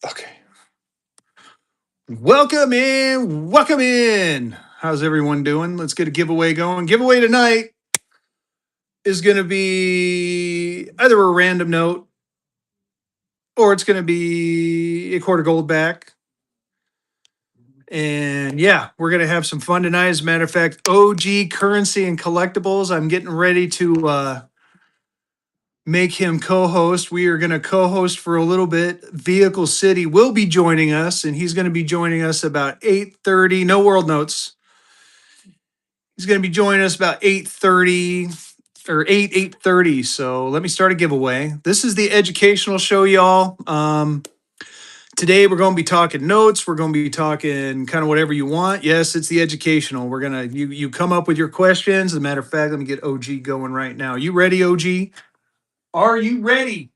Okay. Welcome in. Welcome in. How's everyone doing? Let's get a giveaway going. Giveaway tonight is going to be either a random note or it's going to be a quarter gold back. And yeah, we're going to have some fun tonight. As a matter of fact, OG Currency and Collectibles, I'm getting ready to make him co-host. We are going to co-host for a little bit. Vehicle City will be joining us, and he's going to be joining us about 8:30. No world notes. He's going to be joining us about 8:30 or 8:30. So let me start a giveaway. This is the educational show, y'all. Today we're going to be talking notes. We're going to be talking kind of whatever you want. Yes, it's the educational. We're gonna you come up with your questions. As a matter of fact, let me get OG going right now. You ready, OG? Are you ready?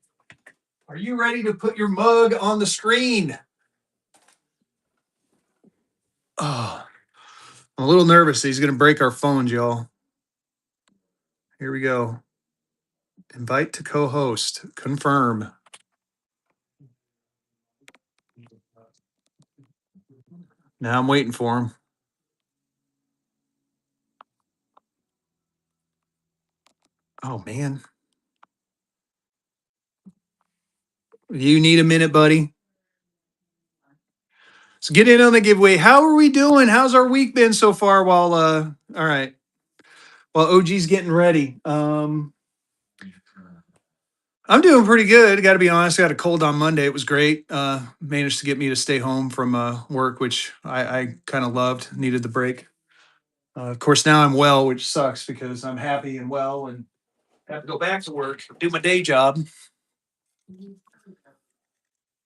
Are you ready to put your mug on the screen? Oh, I'm a little nervous. He's going to break our phones, y'all. Here we go. Invite to co-host. Confirm. Now I'm waiting for him. Oh, man. You need a minute, buddy. So get in on the giveaway. How are we doing? How's our week been so far while all right. While OG's getting ready. I'm doing pretty good. Got to be honest. I got a cold on Monday. It was great. Managed to get me to stay home from work, which I kind of loved. Needed the break. Of course, now I'm well, which sucks because I'm happy and well and have to go back to work, do my day job.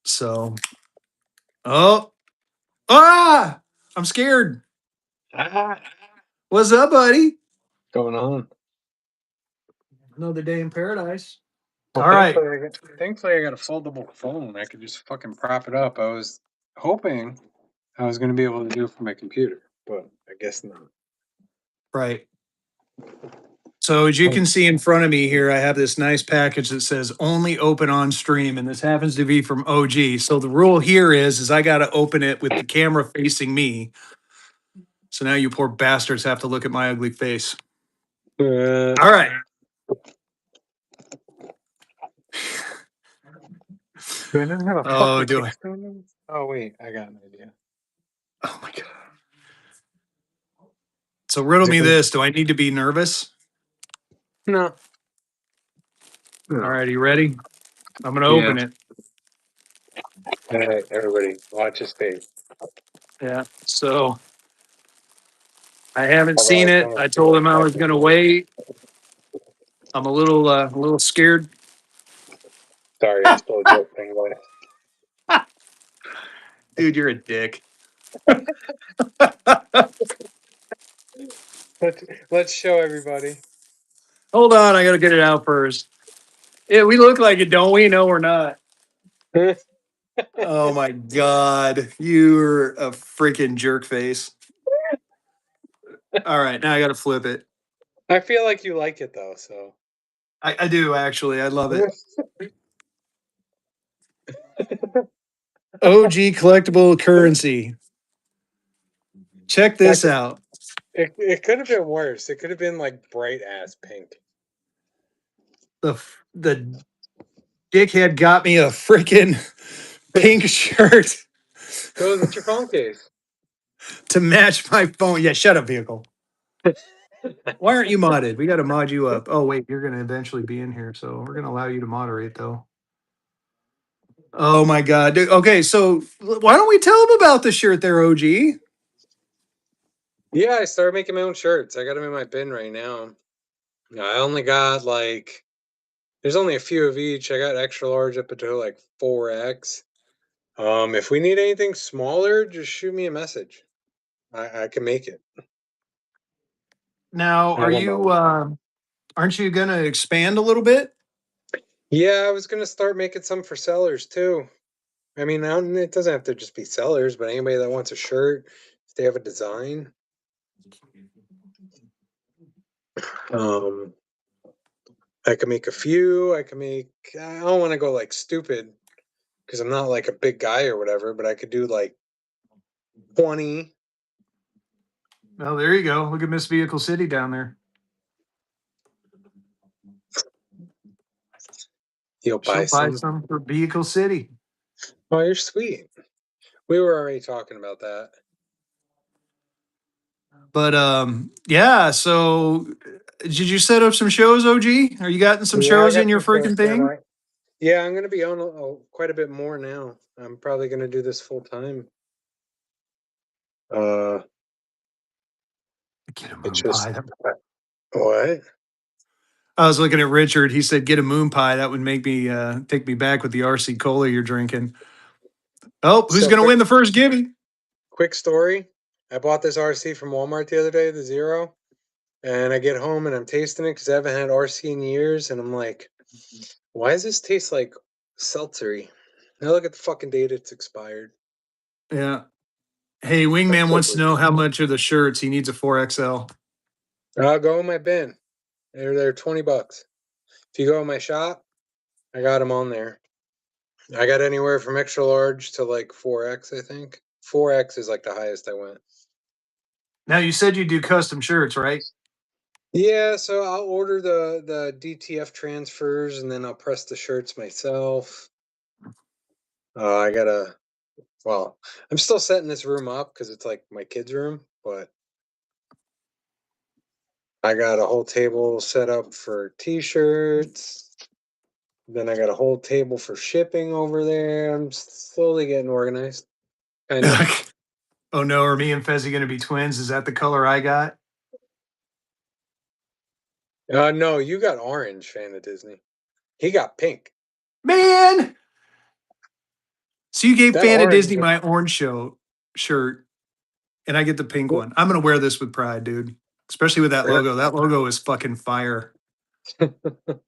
So, oh, I'm scared. Ah, What's up, buddy? going on? Another day in paradise. Well, All right. thankfully, I got a foldable phone. I could just fucking prop it up. I was hoping I was going to be able to do it from my computer, but I guess not. Right. So as you can see in front of me here, I have this nice package that says only open on stream, and this happens to be from OG. So the rule here is I got to open it with the camera facing me. So now you poor bastards have to look at my ugly face. All right. Do I not have a Oh, fucking do I? kickstand on this? Oh, wait, I got an idea. Oh my god. So riddle Is it me gonna... this: do I need to be nervous? No. All No. right, you ready? I'm gonna Yeah. open it. All right, everybody, watch his face. Yeah. So I haven't Although seen I it. don't I feel told like him I was touching gonna it. wait. I'm a little scared. Sorry, I stole your thing away. Dude, you're a dick. Let's show everybody. Hold on, I gotta get it out first. Yeah, we look like it, don't we? No, we're not. Oh my god, you're a freaking jerk face. All right, now I gotta flip it. I feel like you like it though, so. I do actually. I love it. OG collectible currency. Check this out. It could have been worse. It could have been like bright ass pink. The dickhead got me a freaking pink shirt Goes with your phone case. to match my phone. Yeah, shut up, vehicle. Why aren't you modded? We got to mod you up. Oh wait, you're gonna eventually be in here, so we're gonna allow you to moderate though. Oh my god, dude. Okay, so why don't we tell them about the shirt there, OG? Yeah, I started making my own shirts. I got them in my bin right now. I only got like, there's only a few of each. I got extra large up to like 4X. If we need anything smaller, just shoot me a message. I can make it. Now, I don't know. aren't you gonna expand a little bit? Yeah, I was gonna start making some for sellers too. I mean, it doesn't have to just be sellers, but anybody that wants a shirt, if they have a design. Um, I can make a few. I don't want to go like stupid. because I'm not like a big guy or whatever, but I could do like 20. Well, there you go. Look at Miss Vehicle City down there. You'll She'll buy buy some. some for Vehicle City. Oh, you're sweet. We were already talking about that. But yeah, so did you set up some shows, OG? Are you gotten some Yeah, I shows in got your some shows freaking set thing? up. Yeah, I'm gonna be on quite a bit more now. I'm probably gonna do this full time. Uh, Get a it's moon just pie. what? I was looking at Richard. He said, "Get a moon pie." That would make me take me back with the RC cola you're drinking. Oh, who's So gonna win the first giving? quick story. I bought this RC from Walmart the other day, the Zero, and I get home and I'm tasting it because I haven't had RC in years, and I'm like, why does this taste like seltzery? Now look at the fucking date; it's expired. Yeah. Hey, That's Wingman so wants to weird. know how much are the shirts. He needs a 4XL. I'll go in my bin. They're $20. If you go in my shop, I got them on there. I got anywhere from extra large to like 4X, I think. 4X is like the highest I went. Now you said you do custom shirts, right? Yeah, so I'll order the DTF transfers and then I'll press the shirts myself. I gotta, well, I'm still setting this room up because it's like my kids' room, but I got a whole table set up for t-shirts. Then I got a whole table for shipping over there. I'm slowly getting organized, kind of. Oh no, are me and Fezzy going to be twins? Is that the color I got? No, you got orange, fan of Disney. He got pink. Man, so you gave That Fan of orange. Disney my orange show shirt, and I get the pink one. I'm gonna wear this with pride, dude. Especially with that logo. That logo is fucking fire.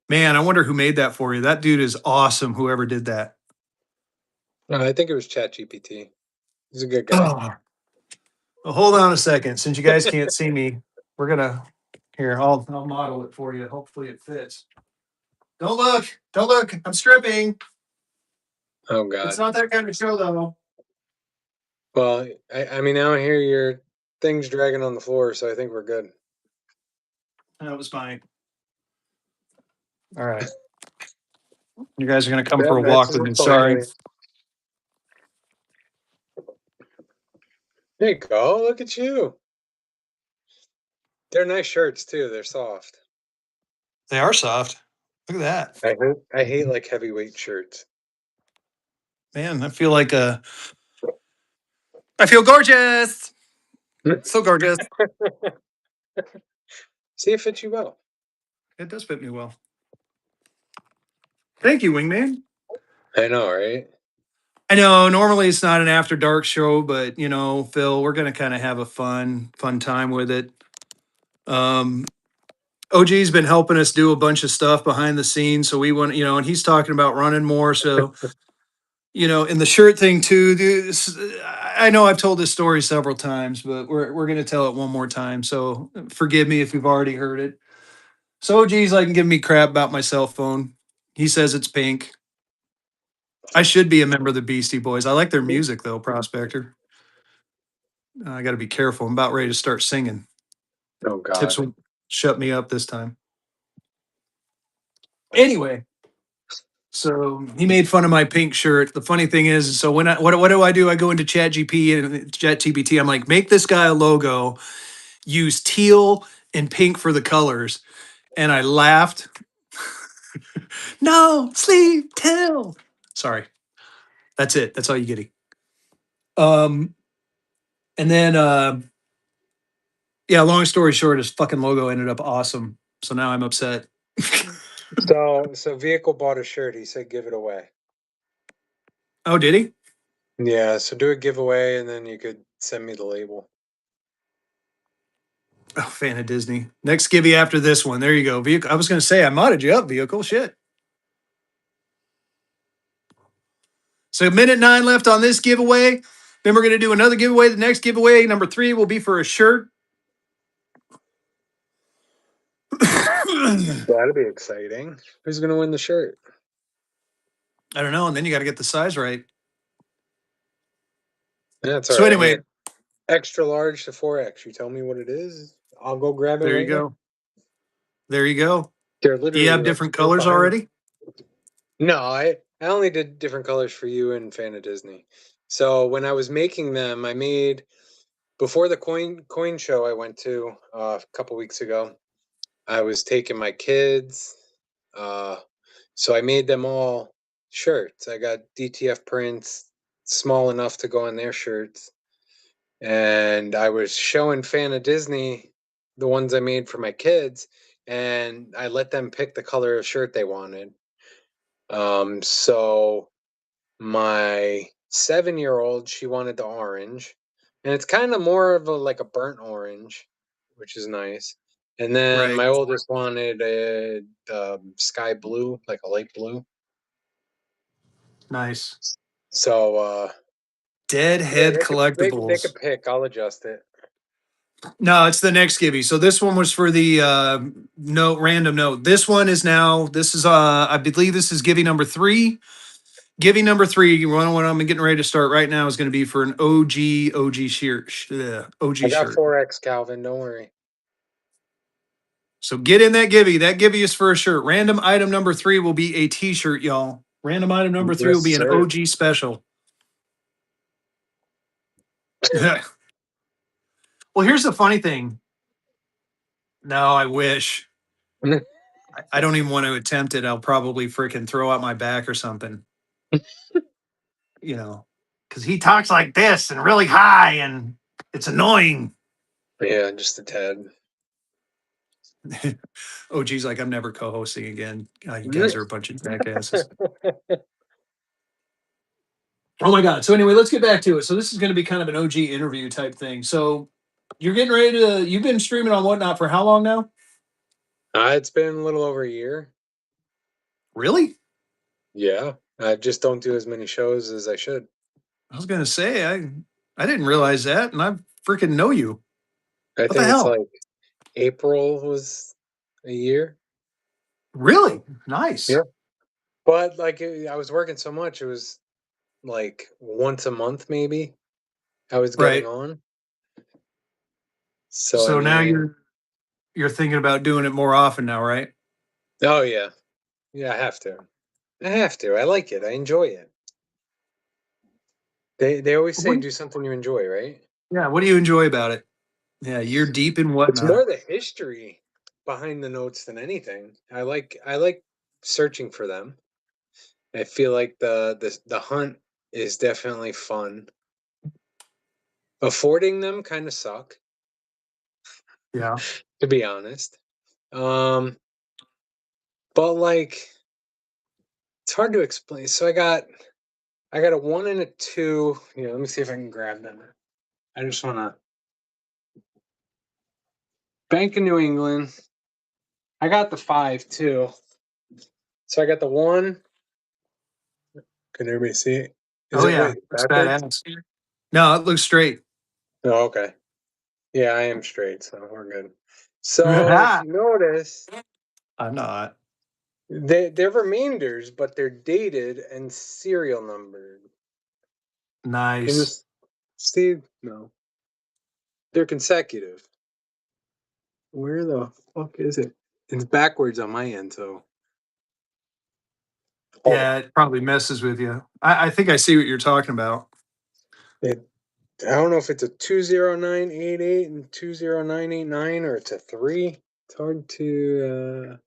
Man, I wonder who made that for you. That dude is awesome. Whoever did that. I think it was ChatGPT. He's a good guy. Oh, well, hold on a second. Since you guys can't see me, we're gonna here. I'll model it for you. Hopefully it fits. Don't look. Don't look. I'm stripping. Oh It's God. not that kind of show though. Well, I mean, now I hear your things dragging on the floor, so I think we're good. That was fine. All right. You guys are gonna come That for a walk matches with the me. phone, Sorry. buddy. There you go. Look at you. They're nice shirts too. They're soft. They are soft. Look at that. I hate like heavyweight shirts. Man, I feel gorgeous. So gorgeous. See, it fits you well. It does fit me well. Thank you, Wingman. I know, right? I know normally it's not an after dark show, but you know, Phil, we're gonna kind of have a fun time with it. Um, OG's been helping us do a bunch of stuff behind the scenes, so we want, you know, and he's talking about running more. So, you know, and the shirt thing too. I know I've told this story several times, but we're gonna tell it one more time. So forgive me if you've already heard it. So OG's like giving me crap about my cell phone. He says it's pink. I should be a member of the Beastie Boys. I like their music though, Prospector. I got to be careful. I'm about ready to start singing. Oh Tips God. will shut me up this time. Anyway, so he made fun of my pink shirt. The funny thing is, so when what do I do? I go into ChatGPT. I'm like, make this guy a logo. Use teal and pink for the colors. And I laughed. No, sleep till. Sorry. That's it. That's all you get. Um, and then yeah, long story short, his fucking logo ended up awesome. So now I'm upset. So Vehicle bought a shirt. He said give it away. Oh, did he? Yeah, so do a giveaway and then you could send me the label. Oh, fan of Disney. Next givey after this one. There you go. Vehicle. I was going to say I modded you up. Vehicle. Shit. So minute 9 left on this giveaway. Then we're going to do another giveaway. The next giveaway, number 3, will be for a shirt. That'd be exciting. Who's gonna win the shirt? I don't know. And then you got to get the size right. That's all So right. I anyway, mean, extra large to 4X. You tell me what it is. I'll go grab it there you right now. go. There you go. They're Do you literally have like different right colors behind me. already? No, I only did different colors for you and Fan of Disney. So when I was making them, I made before the coin show I went to a couple weeks ago. I was taking my kids, uh, so I made them all shirts. I got DTF prints small enough to go on their shirts, and I was showing Fan of Disney the ones I made for my kids, and I let them pick the color of shirt they wanted. So my 7-year-old, she wanted the orange, and it's kind of more of a like a burnt orange, which is nice. And then Right. my oldest wanted a sky blue, like a light blue. Nice. So yeah, Deadhead they could collectibles. pick. I'll adjust it. No, it's the next Gibby. So this one was for the note, random note. This one is now, this is, I believe this is Gibby number 3. Giving number 3, one what I'm getting ready to start right now is going to be for an OG shirt. OG I got shirt. 4X, Calvin. Don't worry. So get in that Gibby. That Gibby is for a shirt. Random item number 3 will be a T-shirt, y'all. Random item number 3 will Yes, be an sir. OG special. Well, here's the funny thing. No, I wish. I don't even want to attempt it. I'll probably freaking throw out my back or something. You know, because he talks like this and really high, and it's annoying. Yeah, just a tad. Oh, geez, like I'm never co-hosting again. You guys are a bunch of jackasses. Oh my god. So anyway, let's get back to it. So this is going to be kind of an OG interview type thing. So you're getting ready to. You've been streaming on Whatnot for how long now? It's been a little over a year. Really? Yeah, I just don't do as many shows as I should. I was going to say I didn't realize that, and I freaking know you. I What the think it's hell? like April was a year. Really? Yeah. Nice. But like I was working so much, it was like once a month maybe I was getting Right. on. So I So now mean, you're thinking about doing it more often now, right? oh yeah. Yeah, I have to. I have to. I like it. I enjoy it. They always say What? do something you enjoy, right? Yeah. What do you enjoy about it? Yeah, you're deep in It's more Whatnot. the history behind the notes than anything. I like searching for them. I feel like the hunt is definitely fun. Affording them kind of suck, Yeah. to be honest. Um, but like it's hard to explain. So I got a 1 and a 2. Yeah, let me see if I can grab them. I just want to Bank of New England. I got the 5 too. So I got the 1. Can everybody see it? Is Oh it yeah, wait it's backwards? badass. No, it looks straight. Oh, okay. Yeah, I am straight, so we're good. So if I'm you notice, not. they're remainders, but they're dated and serial numbered. Can you Nice. see? No, they're consecutive. Where the fuck is it? It's backwards on my end, so hold Yeah, on. it probably messes with you. I think I see what you're talking about. It, I don't know if it's a 20988 and 20989 or it's a 3. It's hard to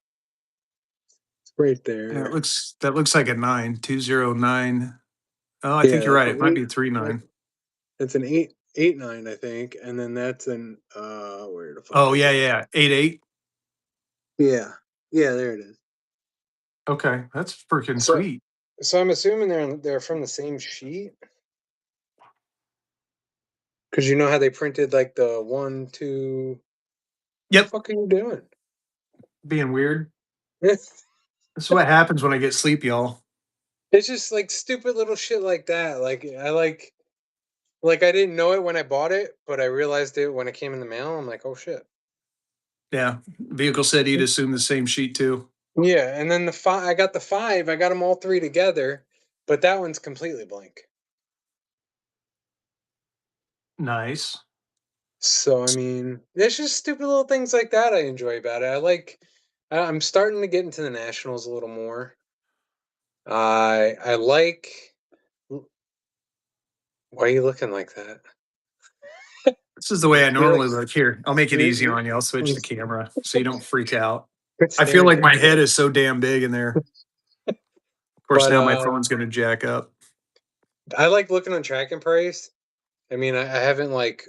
it's right Yeah, there. that looks like a 9, 209. Oh, I think Yeah, you're that's right. an It might 8. be 39. It's an 889, I think, and then that's an where the fuck Oh is yeah, it? yeah. 88. Yeah. Yeah, there it is. Okay, that's freaking So sweet. so I'm assuming they're from the same sheet because you know how they printed like the 1, 2. The Yep. fuck are you doing? Being weird. This is what happens when I get sleep, y'all. It's just like stupid little shit like that. Like I didn't know it when I bought it, but I realized it when it came in the mail. I'm like, oh shit. Yeah. Vehicle said he'd assume the same sheet too. Yeah, and then the 5. I got the 5. I got them all 3 together, but that one's completely blank. Nice. So I mean, there's just stupid little things like that I enjoy about it. I'm starting to get into the nationals a little more. I like. Why are you looking like that? This is the way I You normally look. Here, I'll make it easy you on you. I'll switch you the camera so you don't freak out. quit I feel staring like at my me. head is so damn big in there. Of course, But now my phone's going to jack up. I like looking on track and price. I mean, I haven't like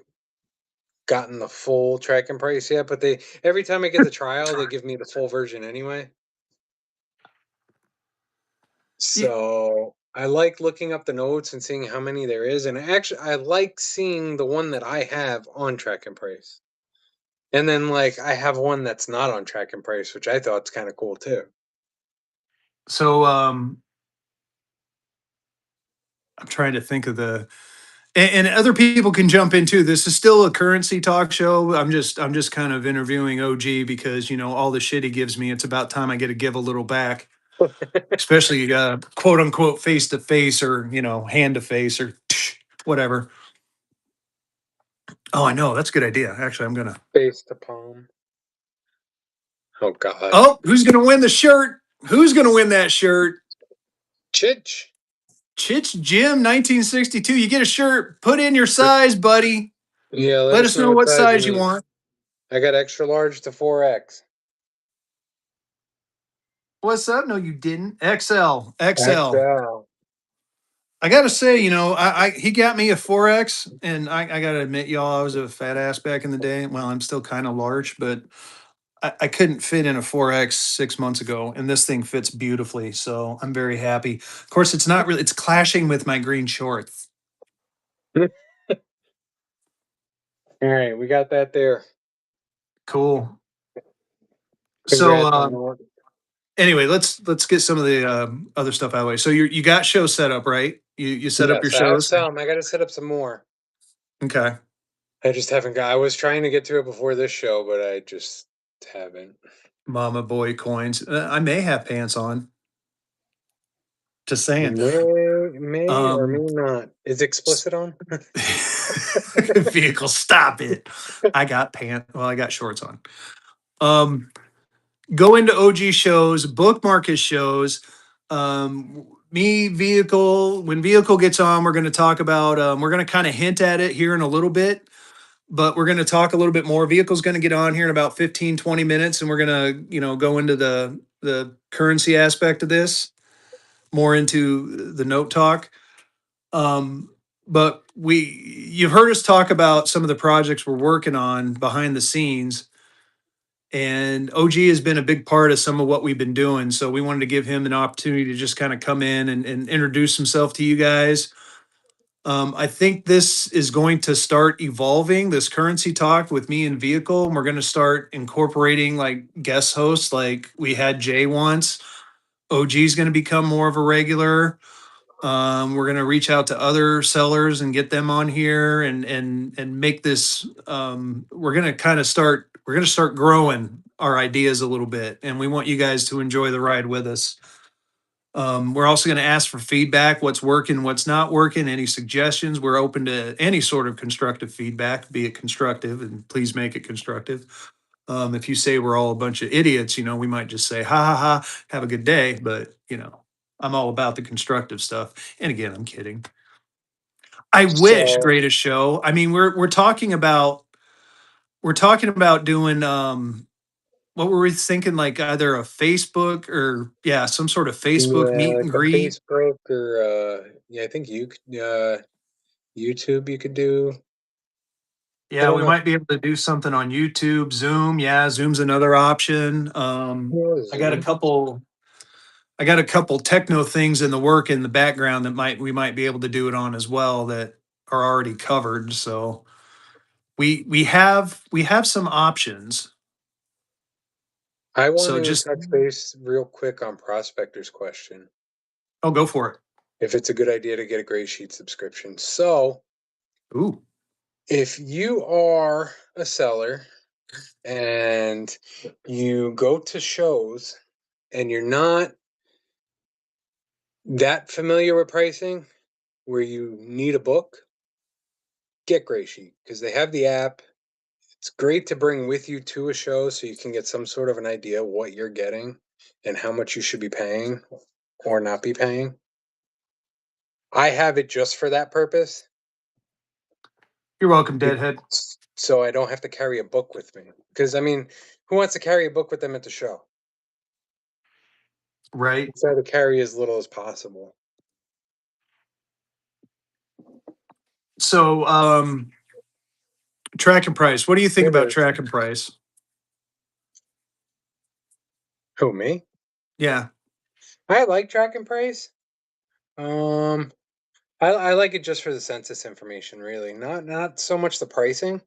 gotten the full track and price yet, but they every time I get the trial, they give me the full version anyway. Y- So I like looking up the notes and seeing how many there is, and actually, I like seeing the one that I have on track and price. And then like I have one that's not on track and price, which I thought's kind of cool too. So, I'm trying to think of and other people can jump in too. This is still a currency talk show. I'm just kind of interviewing OG because all the shit he gives me. It's about time I get to give a little back, especially quote unquote face to face or hand to face or whatever. Oh, I know that's a good idea. Actually, I'm gonna. Face to palm. Oh God. Oh, who's gonna win the shirt? Who's gonna win that shirt? Chich. Chich Jim 1962. You get a shirt. Put in your size, buddy. Yeah, let Let us us know know what what size you size you need. want. I got extra large to 4X. What's up? No, you didn't. XL. XL. XL. I gotta say, he got me a 4X, and I gotta admit, y'all, I was a fat ass back in the day. Well, I'm still kind of large, but I couldn't fit in a 4X 6 months ago, and this thing fits beautifully. So I'm very happy. Of course, it's not really, it's clashing with my green shorts. All right, we got that there. Cool. So Congrats on that. anyway, let's get some of the other stuff out of the way. So you got shows set up, right? You set up your Yes, I have shows. some. I got to set up some more. Okay. I just haven't got. I was trying to get to it before this show, but I just haven't. Mama boy coins. I may have pants on. Just saying. May or may Um, not. Is explicit on? vehicle, stop it. I got pants. Well, I got shorts on. Um, go into OG shows, bookmark his shows. Me, vehicle. When vehicle gets on, we're going to talk about. We're going to kind of hint at it here in a little bit, but we're going to talk a little bit more. Vehicle's going to get on here in about 15, 20 minutes, and we're going to go into the currency aspect of this, more into the note talk. But you've heard us talk about some of the projects we're working on behind the scenes, and OG has been a big part of some of what we've been doing. So we wanted to give him an opportunity to just kind of come in and introduce himself to you guys. I think this is going to start evolving, this currency talk with me and vehicle. And we're going to start incorporating like guest hosts, like we had Jay once. OG is going to become more of a regular. We're going to reach out to other sellers and get them on here and make this. We're going to kind of start. We're going to start growing our ideas a little bit, and we want you guys to enjoy the ride with us. We're also going to ask for feedback, what's working, what's not working, any suggestions. We're open to any sort of constructive feedback, be it constructive, and please make it constructive. If you say we're all a bunch of idiots, we might just say, ha ha ha, have a good day. But, I'm all about the constructive stuff. And again, I'm kidding. I wish So greatest show. I mean, we're talking about doing what were we thinking, like either a Facebook or yeah, some sort of Facebook yeah, meet like and a greet. Facebook or yeah, I think YouTube you could do. I Yeah, don't we know. might be able to do something on YouTube, Zoom. Yeah, Zoom's another option. I got a Zoom. couple I got a couple techno things in the work in the background that we might be able to do it on as well that are already covered. So we have some options. I want So to just touch base real quick on Prospector's question. go for it. If it's a good idea to get a gray sheet subscription. So Ooh. if you are a seller and you go to shows and you're not That familiar with pricing, where you need a book, get Gray Sheet because they have the app. It's great to bring with you to a show so you can get some sort of an idea what you're getting and how much you should be paying or not be paying. I have it just for that purpose. You're welcome, Deadhead. So I don't have to carry a book with me. Because I mean, who wants to carry a book with them at the show? Right. Try to carry as little as possible. So, track and price. What do you think It about is. track and price? Who, me? Yeah. I like track and price. Um, I like it just for the census information, really. Not so much the pricing.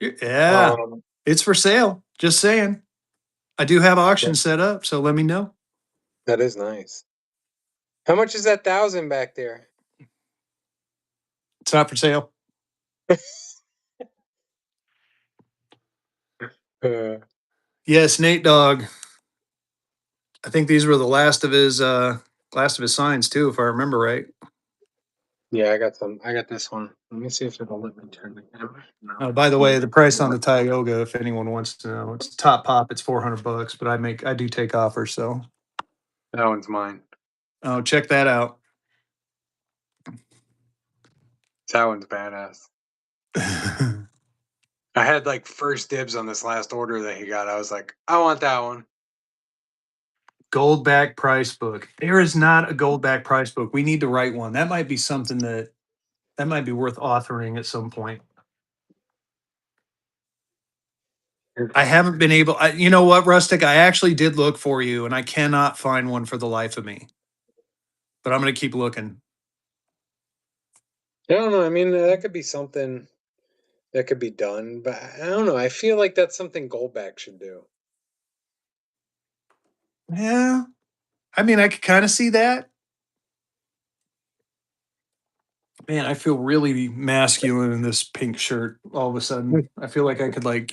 Yeah. Um, It's for sale. Just saying. I do have auctions set up, so let me know. that is nice. How much is that 1,000 back there? It's not for sale. Uh, Yes, Nate Dogg. I think these were the last of his signs too, if I remember right. yeah, I got some. I got this one. Let me see if it'll let me turn the camera. No. By the way, the price on the Tioga, if anyone wants to know, it's top pop. It's $400, but I do take offers. So, That one's mine. oh, check that out. That one's badass. I had like first dibs on this last order that he got. I was like, I want that one. Goldback price book. There is not a Goldback price book. We need to write one. That might be something that might be worth authoring at some point. I haven't been able. You know what, Rustic? I actually did look for you, and I cannot find one for the life of me. But I'm going to keep looking. I don't know. I mean, that could be something that could be done, but I don't know. I feel like that's something Goldback should do. Yeah, I mean, I could kind of see that. Man, I feel really masculine in this pink shirt. All of a sudden, I feel like I could like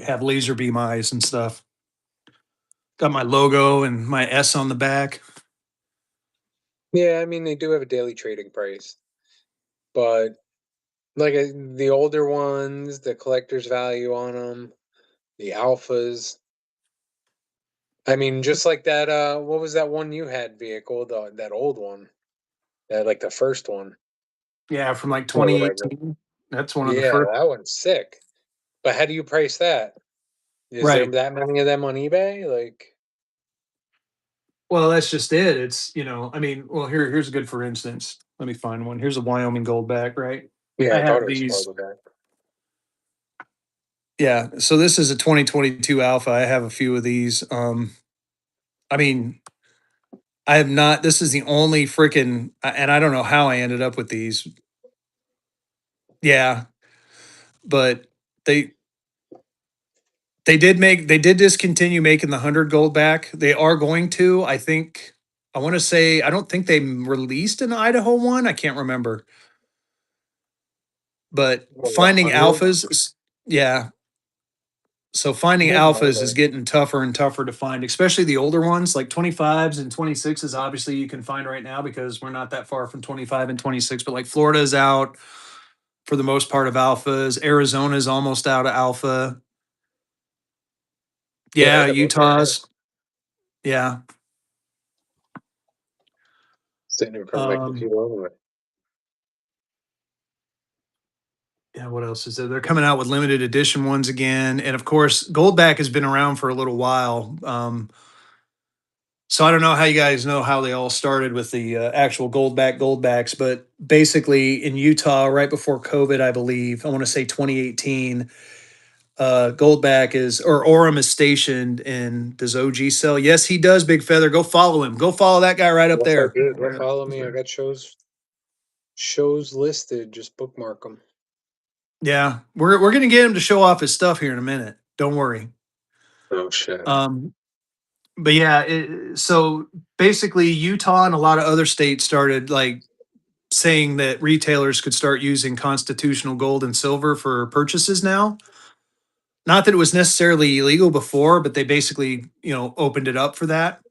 have laser beam eyes and stuff. Got my logo and my S on the back. Yeah, I mean, they do have a daily trading price, but like the older ones, the collector's value on them, the alphas. I mean, just like that. What was that one you had vehicle? That old one, that like the first one Yeah, from like or whatever. 2018. That's one of the Yeah, first. that one's sick. But how do you price that? Is there Right. that many of them on eBay? Like, Well, that's just it. It's, I mean, well, here's a good for instance. Let me find one. Here's a Wyoming Goldback, right? yeah, I I thought have it was these. farther back. Yeah. So this is a 2022 Alpha. I have a few of these. I mean, I have not. This is the only freaking, and I don't know how I ended up with these. Yeah, but they they did discontinue making the 100 gold back. They are going to. I think I want to say I don't think they released an Idaho one. I can't remember, but What, the finding 100? yeah. So I finding think might alphas is have. getting tougher and tougher to find, especially the older ones like 25s and 26s. Obviously, you can find right now because we're not that far from 25 and 26. But like Florida is out for the most part of alphas. Arizona is almost out of alpha. Yeah, I Yeah, could look at that. Utah's. Yeah. Sitting in front of my Um, computer anyway. yeah, what else is there? They're coming out with limited edition ones again. And of course, Goldback has been around for a little while. So I don't know how you guys know how they all started with the actual Goldbacks, but basically in Utah, right before COVID, I believe, I want to say 2018, Goldback is, or Orem is stationed in, does OG sell? Yes, he does, Big Feather. Go follow him. Go follow that guy right up Yes, I there. do. Go follow me. I got shows listed. Just bookmark them. Yeah, we're gonna get him to show off his stuff here in a minute. Don't worry. Oh shit. Um, but yeah, so basically Utah and a lot of other states started like saying that retailers could start using constitutional gold and silver for purchases now. Not that it was necessarily illegal before, but they basically, opened it up for that.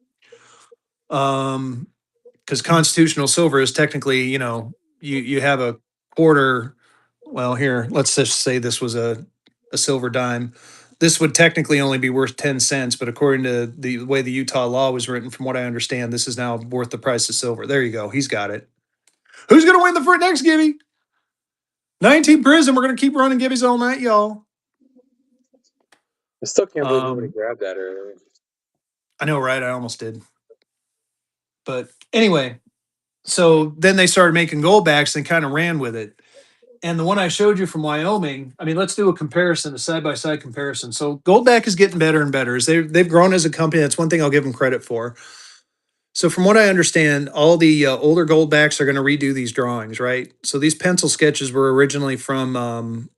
Because constitutional silver is technically, you have a quarter. Well, here, let's just say this was a silver dime. This would technically only be worth 10 cents, but according to the way the Utah law was written, from what I understand, this is now worth the price of silver. There you go. He's got it. Who's going to win the next Gibby? 19 prison. We're going to keep running Gibbies all night, y'all. I still can't believe nobody Um, grabbed that earlier. I know, right? I almost did. But anyway, so then they started making goldbacks and kind of ran with it. And the one I showed you from Wyoming, I mean, let's do a comparison, a side by side comparison. So Goldback is getting better and better. As they've grown as a company. That's one thing I'll give them credit for. So from what I understand, all the older Goldbacks are going to redo these drawings, right? So these pencil sketches were originally from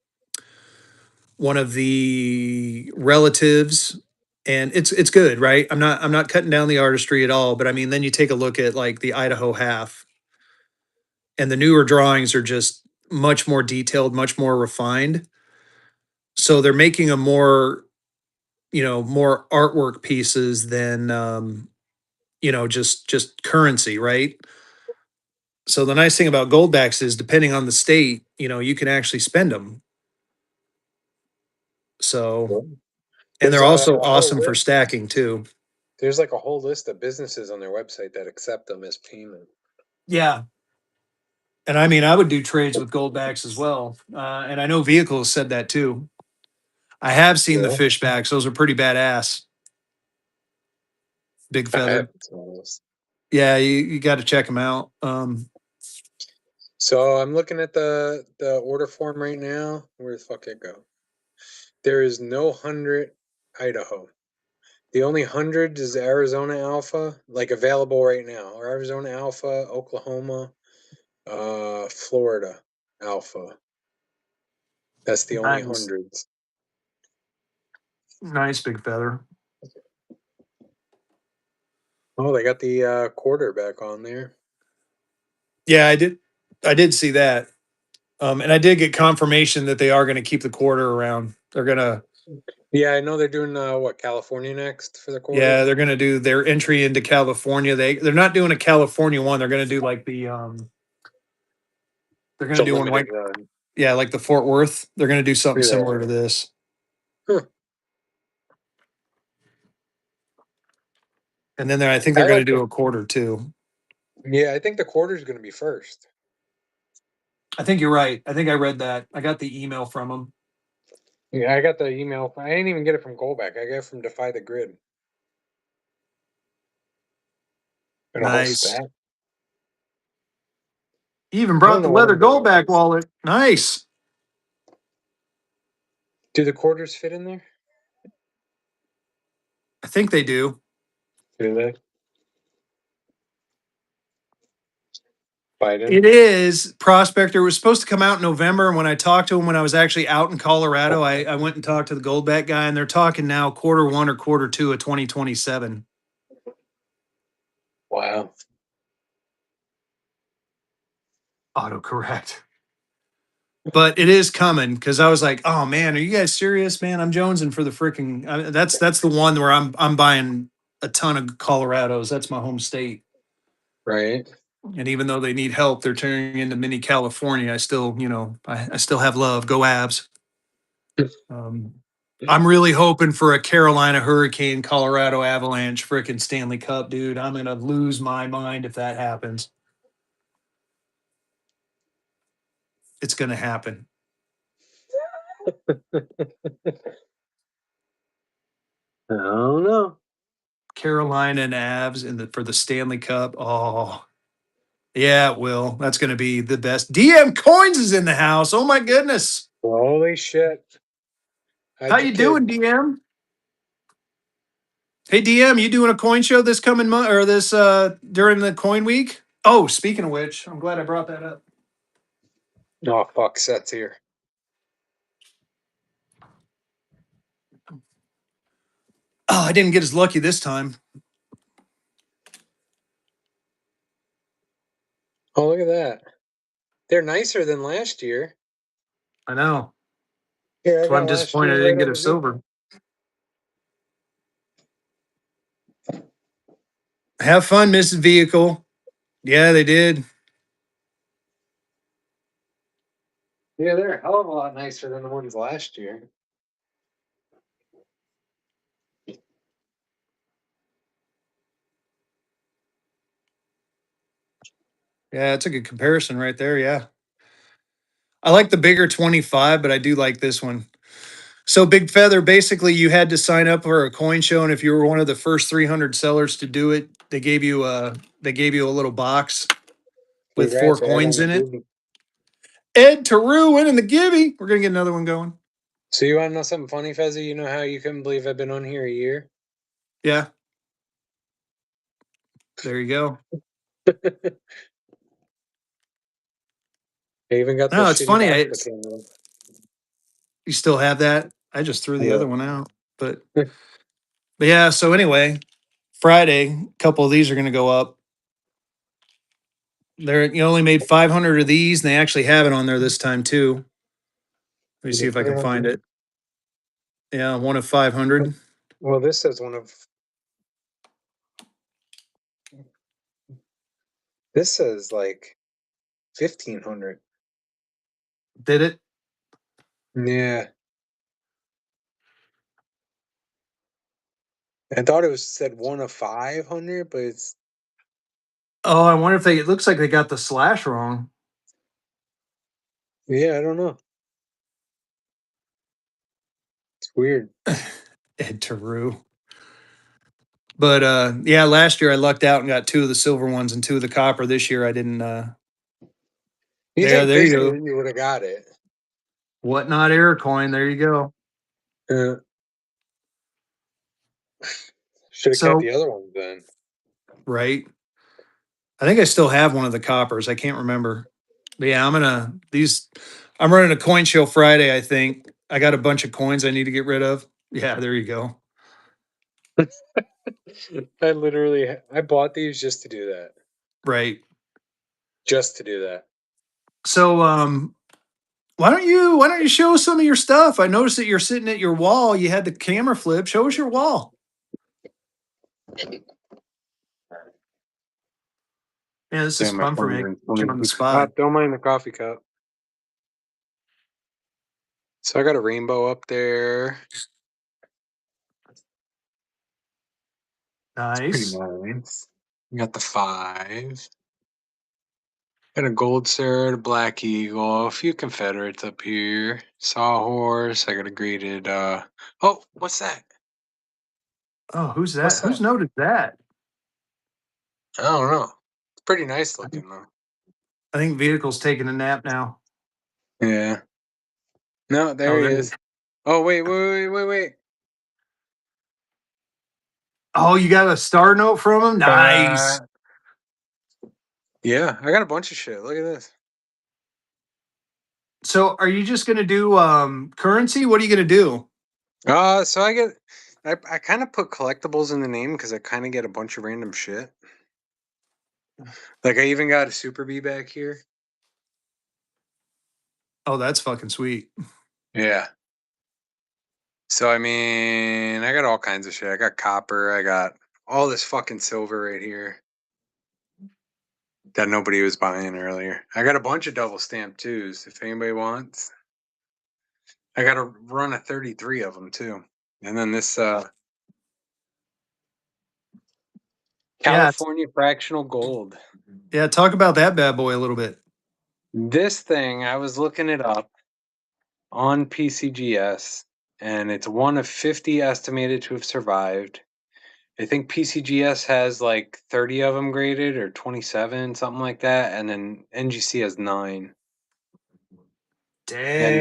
one of the relatives, and it's good, right? I'm not cutting down the artistry at all, but I mean, then you take a look at like the Idaho half, and the newer drawings are just much more detailed, much more refined. So they're making a more artwork pieces than just currency, right? So the nice thing about goldbacks is depending on the state, you can actually spend them. So, Well, and there's they're a also whole awesome for list. stacking too. There's like a whole list of businesses on their website that accept them as payment. Yeah. And I mean, I would do trades with goldbacks as well. And I know Vehicles said that too. I have seen the Yeah, fishbacks. Those are pretty badass. Big I feather. haven't seen this. Yeah, you got to check them out. So I'm looking at the order form right now. Where the fuck it go? There is no 100 Idaho. The only 100 is Arizona Alpha, like available right now, or Arizona Alpha, Oklahoma, Florida Alpha. That's the only Nice. hundreds. Nice big feather. Oh, they got the quarter back on there. Yeah, I did see that. And I did get confirmation that they are going to keep the quarter around. They're gonna, Yeah, I know they're doing what, California next for the yeah, quarter. they're gonna do their entry into California. They're not doing a California one. They're gonna do like they're It's gonna a do one limited like, run. yeah, like the Fort Worth. They're gonna do something Look at similar that. to this, Huh. and then I think they're I gonna like do the. a quarter too. Yeah, I think the quarter is going to be first. I think you're right. I think I read that. I got the email from them. Yeah, I got the email. I didn't even get it from Goldback. I got it from Defy the Grid. And a whole Nice. stack. He even I don't brought the know what leather I'm doing with goldback this. wallet. Nice. Do the quarters fit in there? I think they do. Do they? Biden? It is Prospector. It was supposed to come out in November. And when I talked to him when I was actually out in Colorado, I went and talked to the Goldback guy, and they're talking now quarter one or quarter two of 2027. Wow. Autocorrect. But it is coming because I was like, oh man, are you guys serious, man? I'm jonesing for the freaking. That's the one where I'm buying a ton of Colorados. That's my home state. Right. And even though they need help, they're turning into mini California. I still, I still have love. Go Abs. Um, I'm really hoping for a Carolina Hurricane, Colorado Avalanche, freaking Stanley Cup, dude. I'm gonna lose my mind if that happens. It's gonna happen. I don't know. Carolina and Avs for the Stanley Cup. Oh, yeah, it will. That's gonna be the best. DM Coins is in the house. Oh my goodness. Holy shit. How How'd you you kid? doing, DM? Hey DM, you doing a coin show this coming month or this during the coin week? Oh, speaking of which, I'm glad I brought that up. Oh, fuck. Seth's here. Oh, I didn't get as lucky this time. Oh, look at that. They're nicer than last year. I know. Yeah, I That's why got I'm last disappointed year I right didn't get on a the dip. silver. Have fun, Mrs. Vehicle. Yeah, they did. Yeah, they're a hell of a lot nicer than the ones last year. Yeah, it's a good comparison right there. Yeah. I like the bigger 25, but I do like this one. So Big Feather, basically you had to sign up for a coin show, and if you were one of the first 300 sellers to do it, they gave you a little box with four Congrats, Ed, on coins the in it. movie. Ed Taru winning the Gibby. We're gonna get another one going. So you want to know something funny, Fezzy? You know how you couldn't believe I've been on here a year? Yeah, there you go. I even got the No, it's shitty funny. box that came with You still have that. I just threw the it. other one out. But Yeah. but yeah, so anyway, Friday, a couple of these are gonna go up. You only made 500 of these, and they actually have it on there this time too. Let me see if I can find it. Yeah, one of 500. Well, this says one of. This says like 1,500. Did it? Yeah, I thought it was said one of 500, but it's Oh, I wonder if it looks like they got the slash wrong. yeah, I don't know. It's weird. Ed Taru. But yeah, last year I lucked out and got two of the silver ones and two of the copper. This year I didn't You there you think go. you would have got it? Whatnot error coin. There you go. Uh, Should have kept So the other ones then. right. I think I still have one of the coppers. I can't remember. But yeah, I'm running a coin show Friday, I think. I got a bunch of coins I need to get rid of. Yeah, there you go. I bought these just to do that. Right. Just to do that. So why don't you show us some of your stuff? I noticed that you're sitting at your wall. You had the camera flip. Show us your wall. Yeah, this is Damn, my fun for phone's me. in Get 20. on the spot. Don't mind the coffee cup. So I got a rainbow up there. Pretty Nice. nice. We got the 5. Got a gold Sarah, a black eagle, a few Confederates up here. Sawhorse. I got a graded oh, what's that? Oh, who's that? What's Whose that? note is that? I don't know. It's pretty nice I think looking though. I think vehicle's taking a nap now. Yeah. No, there Oh, he there. is. Oh wait. Oh, you got a star note from him? Uh Nice. yeah, I got a bunch of shit. Look at this. So are you just gonna do currency? What are you gonna do? So I kind of put collectibles in the name because I kind of get a bunch of random shit. Like I even got a Super Bee back here. Oh, that's fucking sweet. Yeah. So I mean, I got all kinds of shit. I got copper. I got all this fucking silver right here that nobody was buying earlier. I got a bunch of double stamp twos if anybody wants. I got to run a 33 of them too. And then this Yeah. California fractional gold. Yeah, talk about that bad boy a little bit. This thing, I was looking it up on PCGS, and it's one of 50 estimated to have survived. I think PCGS has like 30 of them graded or 27, something like that, and then NGC has 9. And Dang.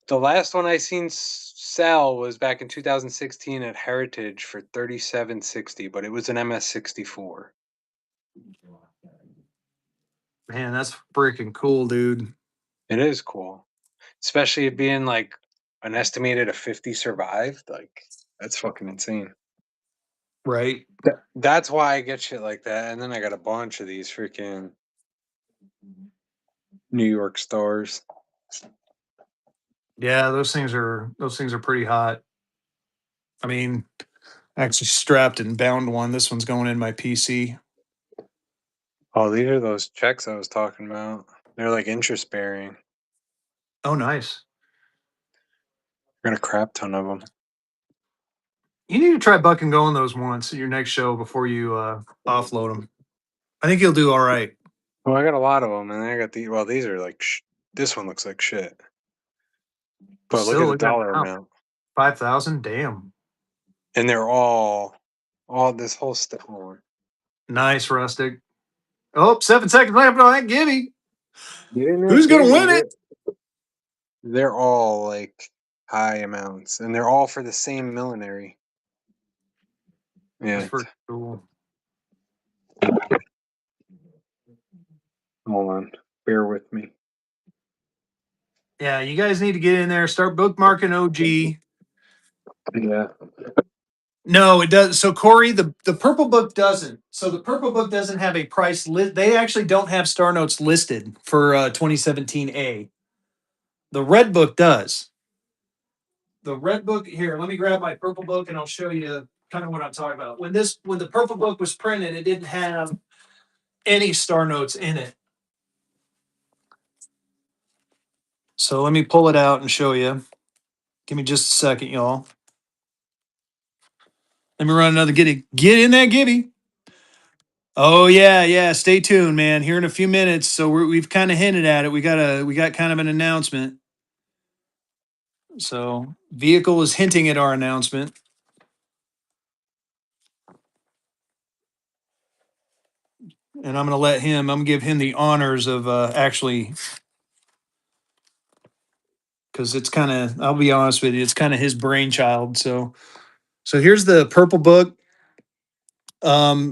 the last one I seen sell was back in 2016 at Heritage for 3760, but it was an MS64. Man, that's freaking cool, dude. It is cool, especially it being like an estimated of 50 survived. Like that's fucking insane. Right. That's why I get shit like that. And then I got a bunch of these freaking New York stars. Yeah, those things are pretty hot. I mean, I actually strapped and bound one. This one's going in my PC. Oh, these are those checks I was talking about. They're like interest bearing. Oh, nice. I got a crap ton of them. You need to try buck and going those once at your next show before you offload them. I think you'll do all right. Well, I got a lot of them, and I got these. Well, these are like this one looks like shit. But look Still, at the look at dollar that. amount, 5,000. Damn. and they're all this whole stuff on. Nice, Rustic. Oh, 7 seconds left on that giddy. You didn't Who's have going to Gibby. win it? They're all like high amounts, and they're all for the same millinery. That's Yeah. pretty cool. Hold on. Bear with me. Yeah, you guys need to get in there, start bookmarking OG. Yeah. No, it does. So Corey, the purple book doesn't. So the purple book doesn't have a price list. They actually don't have star notes listed for 2017A. The red book does. The red book here. Let me grab my purple book and I'll show you kind of what I'm talking about. When the purple book was printed, it didn't have any star notes in it. So let me pull it out and show you. Give me just a second, y'all. Let me run another giddy. Get in that gibby. Oh yeah, yeah. Stay tuned, man. Here in a few minutes. So we've kind of hinted at it. We got kind of an announcement. So vehicle is hinting at our announcement, and I'm gonna give him the honors of actually, because it's kind of. I'll be honest with you, it's kind of his brainchild. So here's the purple book.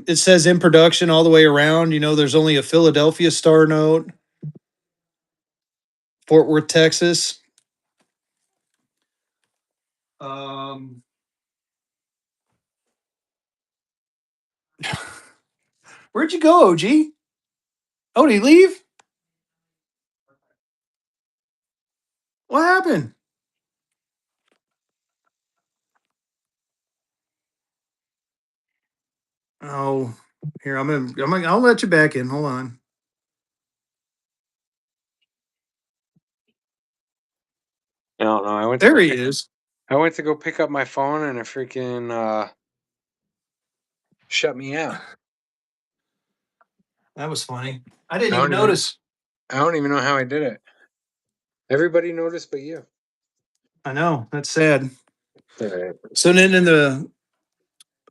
It says in production all the way around. You know, there's only a Philadelphia star note, Fort Worth, Texas. Um, where'd you go, OG? Oh, did he leave? What happened? Oh, here I'll let you back in. Hold on. I don't know. There he is. I went to go pick up my phone, and it freaking shut me out. That was funny. I didn't I even don't even. notice. I don't even know how I did it. Everybody noticed, but you. I know. That's sad. Alright. So then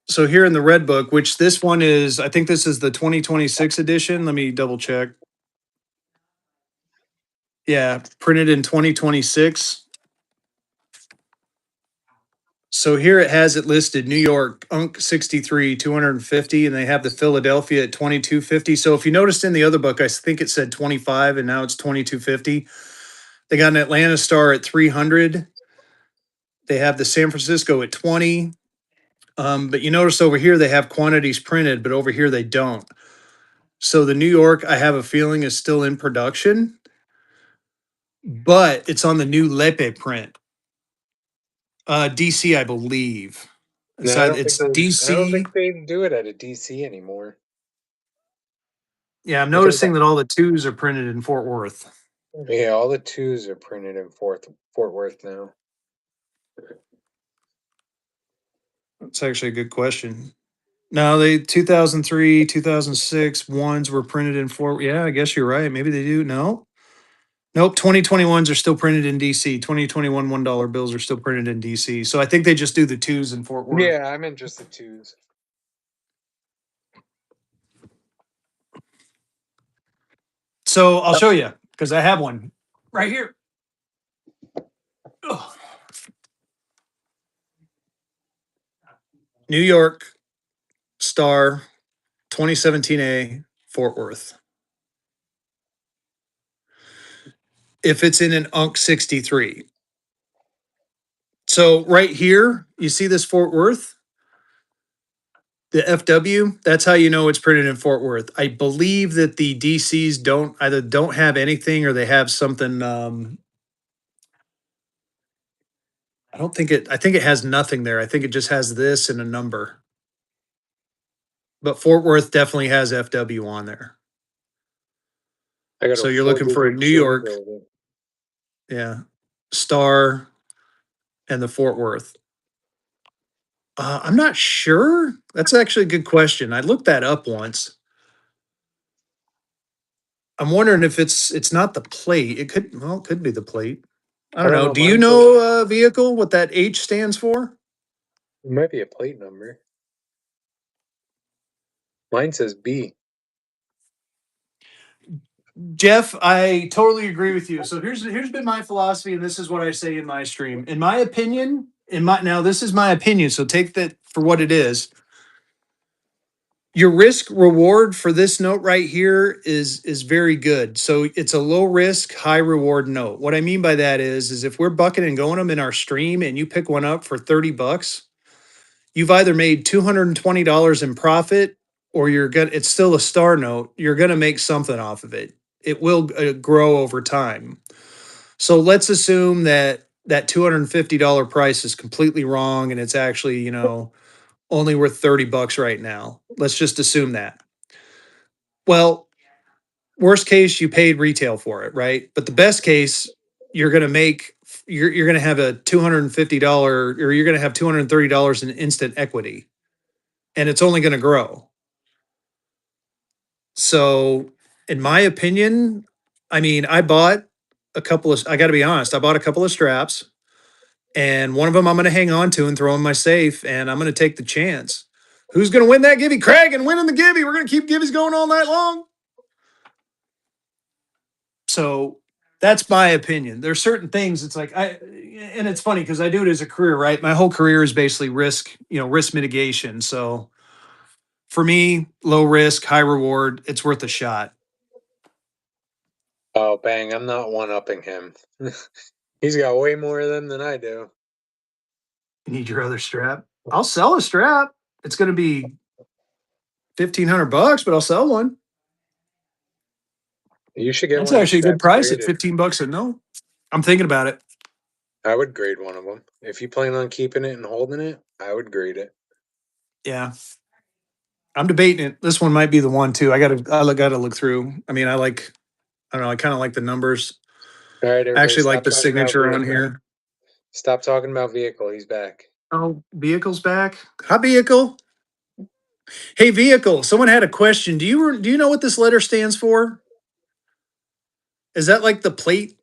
so here in the red book, which this one is, I think this is the 2026 edition. Let me double check. Yeah, printed in 2026. So here it has it listed New York Unk 63 250, and they have the Philadelphia at 2250. So if you noticed in the other book, I think it said 25 and now it's 2250. They got an Atlanta Star at 300. They have the San Francisco at 20. But you notice over here they have quantities printed, but over here they don't. So the New York, I have a feeling, is still in production, but it's on the new Lepe print. DC, I believe. No, I don't think It's they. I don't DC. think they do it at a DC anymore. Yeah, I'm I think. noticing that all the twos are printed in Fort Worth. Yeah, all the twos are printed in Fort Worth now. That's actually a good question. No, they 2003, 2006 ones were printed in Fort. Yeah, I guess you're right. Maybe they do. No, nope. 2021s are still printed in DC. 2021 $1 bills are still printed in DC. So I think they just do the twos in Fort Worth. Yeah, I'm interested twos. So I'll show you because I have one right here. Ugh. New York Star 2017A Fort Worth. If it's in an UNC 63. So right here, you see this Fort Worth? The FW, that's how you know it's printed in Fort Worth. I believe that the DCs don't have anything or they have something I think it has nothing there. I think it just has this and a number. But Fort Worth definitely has FW on there. I got a So you're looking for a 4-digit New chain York, builder. yeah, Star, and the Fort Worth. I'm not sure. That's actually a good question. I looked that up once. I'm wondering if it's not the plate. It could be the plate. I I don't don't know. know. Do you Mine says know vehicle what that H stands for? it might be a plate number. Mine says B. Jeff, I totally agree with you. So here's been my philosophy, and this is what I say in my stream. In my opinion, now this is my opinion, so take that for what it is. Your risk reward for this note right here is very good. So it's a low risk, high reward note. What I mean by that is if we're bucking and going them in our stream and you pick one up for 30 bucks, you've either made $220 in profit or it's still a star note. You're going to make something off of it. It will grow over time. So let's assume that $250 price is completely wrong and it's actually, only worth 30 bucks right now. Let's just assume that. Well, worst case, you paid retail for it, right? But the best case, you're going to make you're going to have a $250 or you're going to have $230 in instant equity, and it's only going to grow. So, in my opinion, I mean, I got to be honest, I bought a couple of straps, and one of them I'm going to hang on to and throw in my safe, and I'm going to take the chance. Who's going to win that Gibby? Craig and winning the Gibby. We're going to keep Gibbies going all night long. So that's my opinion. There's certain things it's like and it's funny because I do it as a career, right? My whole career is basically risk mitigation. So for me, low risk, high reward, it's worth a shot. Oh, bang. I'm not one-upping him. He's got way more of them than I do. You need your other strap. I'll sell a strap. It's going to be 1,500 bucks, but I'll sell one. You should get That's one of the actually a good straps price at graded. 15 bucks a no. I'm thinking about it. I would grade one of them. If you plan on keeping it and holding it, I would grade it. Yeah. I'm debating it. This one might be the one too. I gotta look through. I mean, I don't know, I kind of like the numbers. All right, I everybody, actually like stop the talking about signature on vehicle. here. Stop talking about vehicle. He's back. Oh, vehicle's back. Hi, vehicle. Hey, vehicle. Someone had a question. Do you know what this letter stands for? Is that like the plate?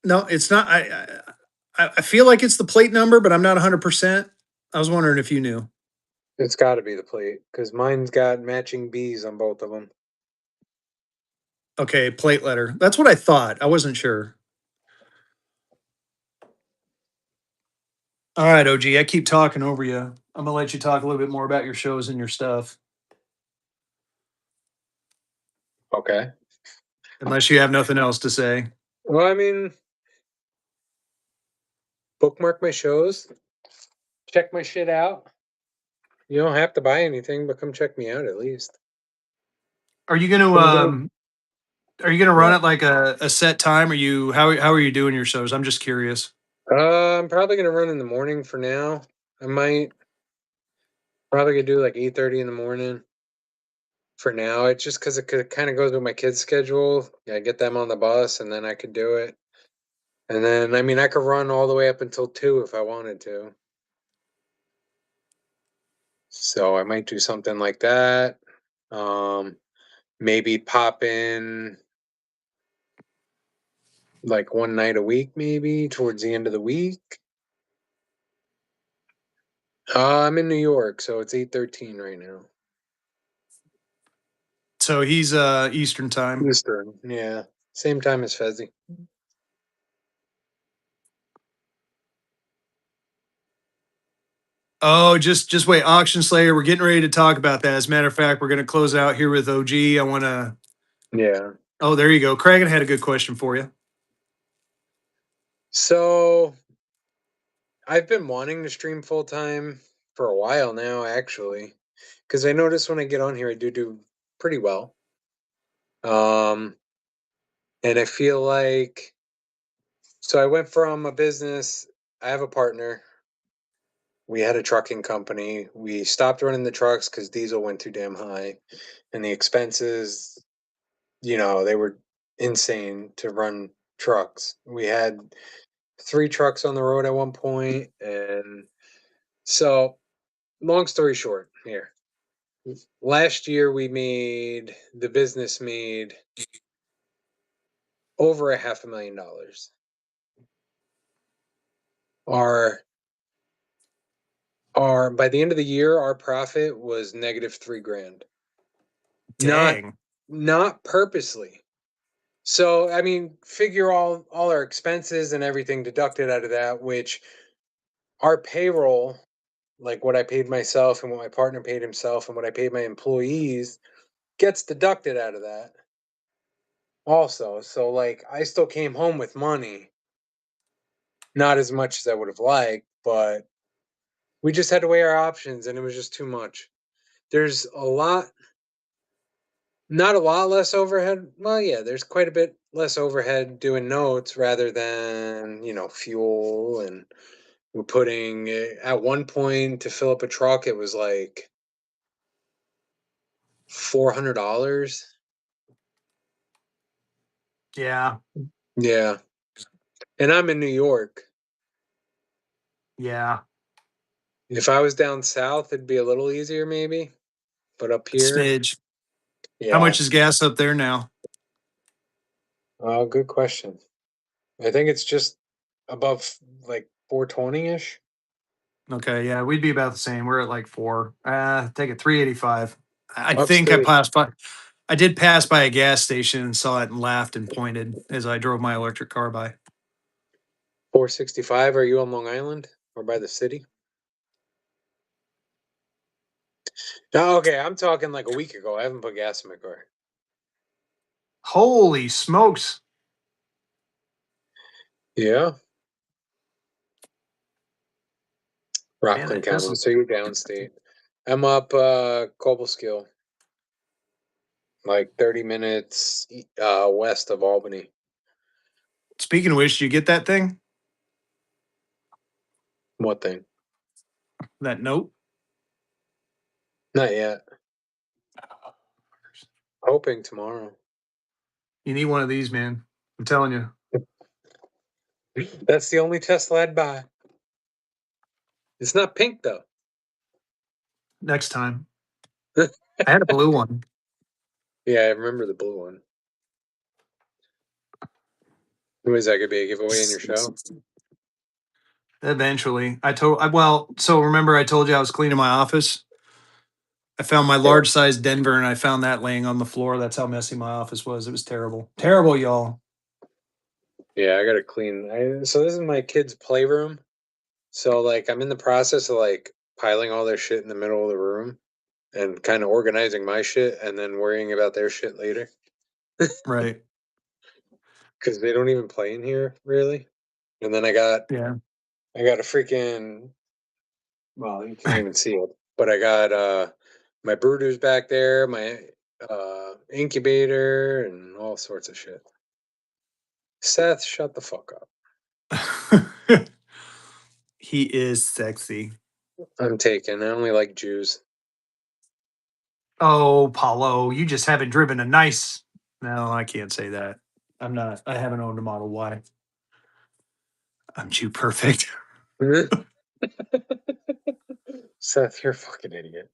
No, it's not. I feel like it's the plate number, but I'm not 100%. I was wondering if you knew. It's got to be the plate because mine's got matching B's on both of them. Okay, plate letter. That's what I thought. I wasn't sure. All right, OG. I keep talking over you. I'm gonna let you talk a little bit more about your shows and your stuff, Okay. unless you have nothing else to say. Well, I mean, bookmark my shows, check my shit out. You don't have to buy anything, but come check me out at least. Are you gonna Come get are you gonna run what? it like a set time? Or how are you doing your shows? I'm just curious. I'm probably gonna run in the morning for now. I might probably gonna do like 8:30 in the morning for now. It's just because it kind of goes with my kids' schedule. Yeah, I get them on the bus, and then I could do it. And then, I mean, I could run all the way up until 2 if I wanted to. So I might do something like that. Um, maybe pop in like one night a week, maybe towards the end of the week. I'm in New York, so it's 8:13 right now. So he's Eastern time. Eastern, yeah. Same time as Fezzy. Oh, just wait, Auction Slayer. We're getting ready to talk about that. As a matter of fact, we're gonna close out here with OG. I wanna Yeah. Oh, there you go. Craig had a good question for you. So I've been wanting to stream full time for a while now, actually, because I notice when I get on here, I do pretty well. Um, and I feel like so I went from a business. I have a partner. we had a trucking company. We stopped running the trucks because diesel went too damn high, and the expenses, they were insane to run trucks. We had 3 trucks on the road at one point, and so long story short, here. Last year the business made over $500,000. Our by the end of the year, our profit was negative 3 grand. Not Dang. not purposely. So I mean, figure all our expenses and everything deducted out of that, which our payroll, like what I paid myself and what my partner paid himself and what I paid my employees, gets deducted out of that also. So like I still came home with money, not as much as I would have liked, but we just had to weigh our options and it was just too much. There's a lot Not a lot less overhead. Well, yeah, there's quite a bit less overhead doing notes rather than, fuel. And we're putting at one point to fill up a truck, it was like $400. Yeah. Yeah. And I'm in New York. Yeah. If I was down south, it'd be a little easier maybe. But up here, Smidge. How yeah. much is gas up there now? Oh, good question. I think it's just above like 420 ish. Okay, yeah, we'd be about the same. We're at like four. Take it 385. I think I Upstate, passed by. I did pass by a gas station and saw it and laughed and pointed as I drove my electric car by. 465. Are you on Long Island or by the city? No, okay, I'm talking like a week ago. I haven't put gas in my car. Holy smokes! Yeah, Man, Rockland that County. doesn't. So you're downstate. I'm up Cobleskill, like 30 minutes west of Albany. Speaking of which, did you get that thing? What thing? That note? Not yet. Hoping tomorrow. You need one of these, man. I'm telling you. That's the only Tesla I'd buy. It's not pink though. Next time. I had a blue one. Yeah, I remember the blue one. Was that gonna be a giveaway in your show? Eventually, so remember I told you I was cleaning my office? I found my Yeah. large size Denver and I found that laying on the floor. That's how messy my office was. It was terrible. Terrible, y'all. Yeah, I gotta clean. So this is my kid's playroom. So like I'm in the process of like piling all their shit in the middle of the room and kind of organizing my shit and then worrying about their shit later Right. because they don't even play in here really. And then Yeah. I got a freaking, well, you can't even see it, but I got my brooders back there, my incubator and all sorts of shit. Seth, shut the fuck up. He is sexy. I'm taken. I only like Jews. Oh, Paulo, you just haven't driven a nice. No, I can't say that. I'm not. I haven't owned a Model Y. I'm too perfect. Seth, you're a fucking idiot.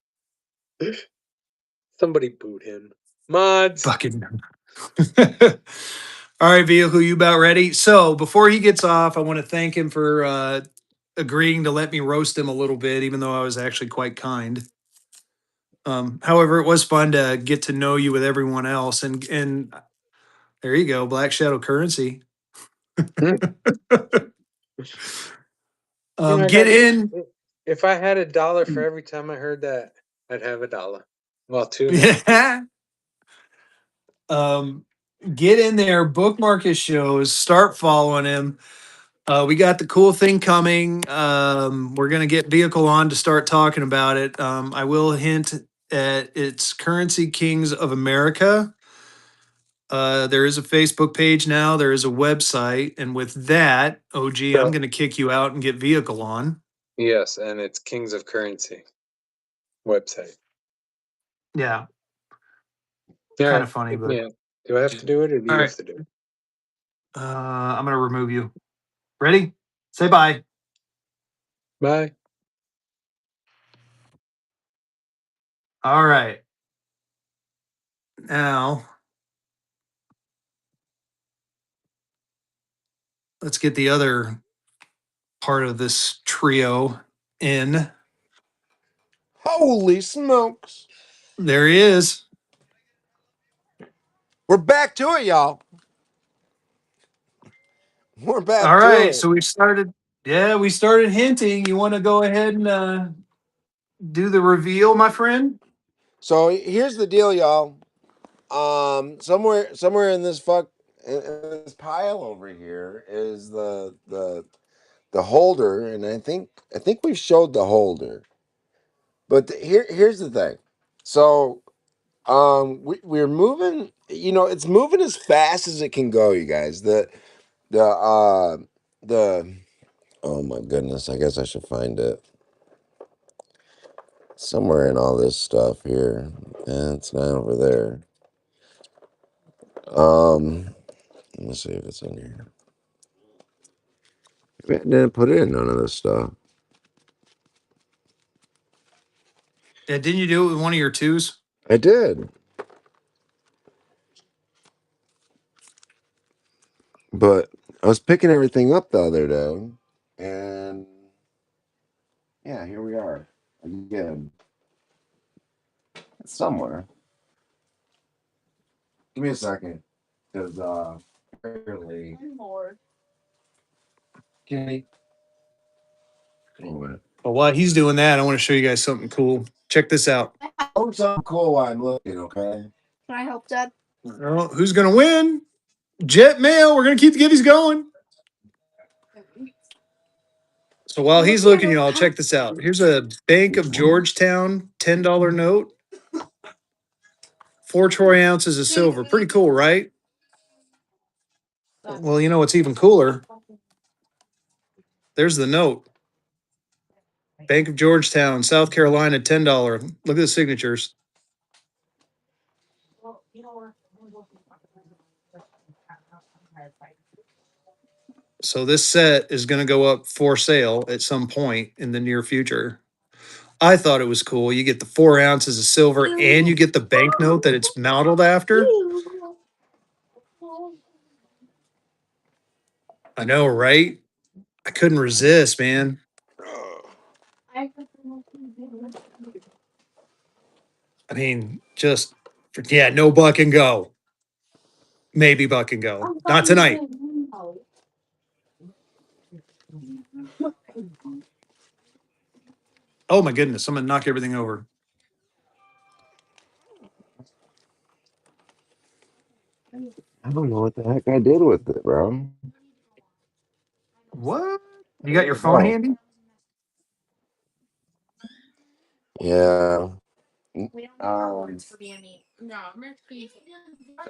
Somebody boot him. Mods. Fucking. All right, vehicle, you about ready? So before he gets off, I want to thank him for agreeing to let me roast him a little bit, even though I was actually quite kind. However, it was fun to get to know you with everyone else, and there you go, Black Shadow Currency. I Get got. in. If I had $1 for every time I heard that, I'd have $1. Well, two now. Yeah. Um, get in there, bookmark his shows, start following him. We got the cool thing coming. We're gonna get Vehicle on to start talking about it. I will hint at it's Currency Kings of America. There is a Facebook page now. There is a website, and with that, OG, I'm So gonna kick you out and get Vehicle on. Yes, and it's Kings of Currency website. Yeah, All kind right, of funny, pick but me up. Do I have to do it, or do all you right. have to do it? I'm gonna remove you. Ready? Say bye. Bye. All right. Now let's get the other part of this trio in. Holy smokes. There he is. We're back to it, y'all. We're All back to right. it. So we started. Yeah, we started hinting. You want to go ahead and do the reveal, my friend? So here's the deal, y'all. Somewhere in this in this pile over here is the holder, and I think we showed the holder. But here's the thing. So we're moving, it's moving as fast as it can go, you guys. The oh my goodness, I guess I should find it somewhere in all this stuff here. It's not over there. Let me see if it's in here. I didn't put in none of this stuff. Yeah, didn't you do it with one of your twos? I did, but I was picking everything up the other day, and yeah, here we are again. It's somewhere. Give me a second, because apparently, Kenny. Anyway, Well, while he's doing that, I want to show you guys something cool. Check this out. oh, something cool while I'm looking. Okay. Well, who's gonna win? Jet mail. We're gonna keep the givvies going. So while he's looking, y'all check this out. Here's a Bank of Georgetown $10 note, 4 troy ounces of silver. Pretty cool, right? Well, you know what's even cooler? There's the note. Bank of Georgetown, South Carolina, $10. Look at the signatures. So this set is going to go up for sale at some point in the near future. I thought it was cool. You get the 4 ounces of silver and you get the banknote that it's modeled after. I know, right? I couldn't resist, man. I mean, just yeah, no buck and go. Maybe buck and go. Not tonight. Oh my goodness, I'm gonna knock everything over. I don't know what the heck I did with it, bro. What? You got Where'd your it phone go? handy? Yeah. I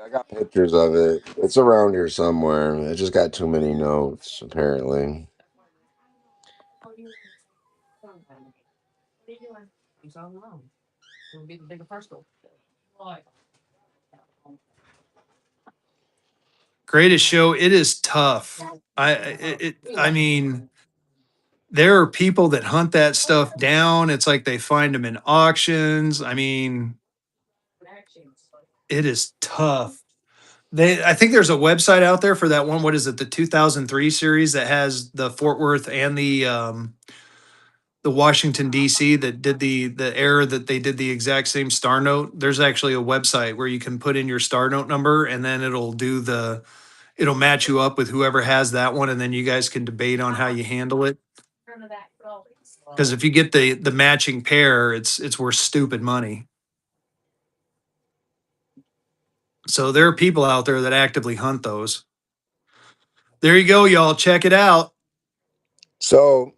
got pictures of it. It's around here somewhere. It just got too many notes, apparently. Greatest show. It is tough. I mean, there are people that hunt that stuff down. It's like they find them in auctions. I mean, it is tough. I think there's a website out there for that one. What is it? The 2003 series that has the Fort Worth and the Washington D.C. that did the error that they did the exact same star note. There's actually a website where you can put in your star note number and then it'll match you up with whoever has that one, and then you guys can debate on how you handle it. Because if you get the matching pair, it's worth stupid money. So there are people out there that actively hunt those. There you go, y'all. Check it out. So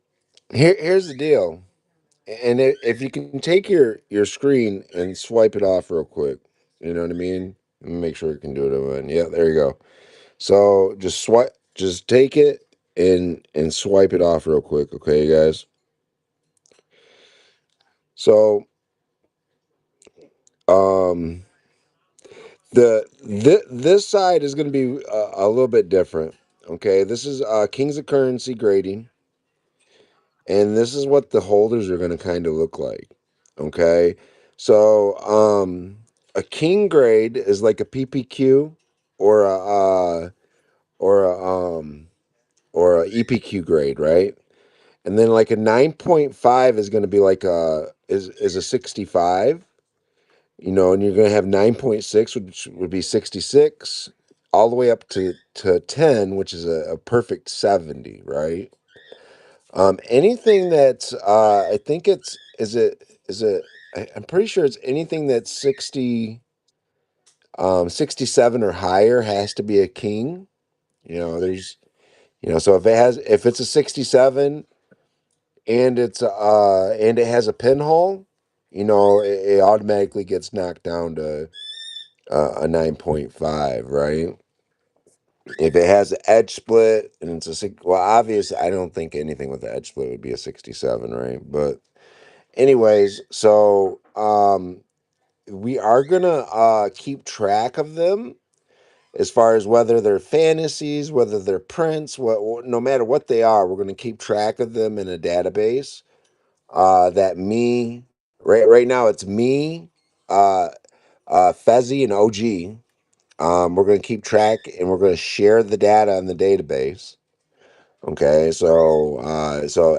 here's the deal. And if you can take your screen and swipe it off real quick, you know what I mean? Let me make sure you can do it again. Yeah, there you go. So just take it and swipe it off real quick, okay, guys? So um this side is going to be a little bit different. Okay, this is Kings of Currency grading, and this is what the holders are going to kind of look like. Okay, so a king grade is like a PPQ or or a or a EPQ grade, right? And then like a 9.5 is going to be like is a 65, and you're going to have 9.6, which would be 66, all the way up to 10, which is a perfect 70, right? Anything that's I think it's is it I'm pretty sure it's anything that's 67 or higher has to be a king. There's so if it's a 67 and it has a pinhole, it automatically gets knocked down to a 9.5, right? If it has an edge split and it's well, obviously I don't think anything with the edge split would be a 67, right? But anyways, so we are gonna keep track of them as far as whether they're fantasies, whether they're prints, no matter what they are, we're gonna keep track of them in a database. That me right now it's me, uh, Fezzy and OG. We're going to keep track and we're going to share the data in the database. Okay, so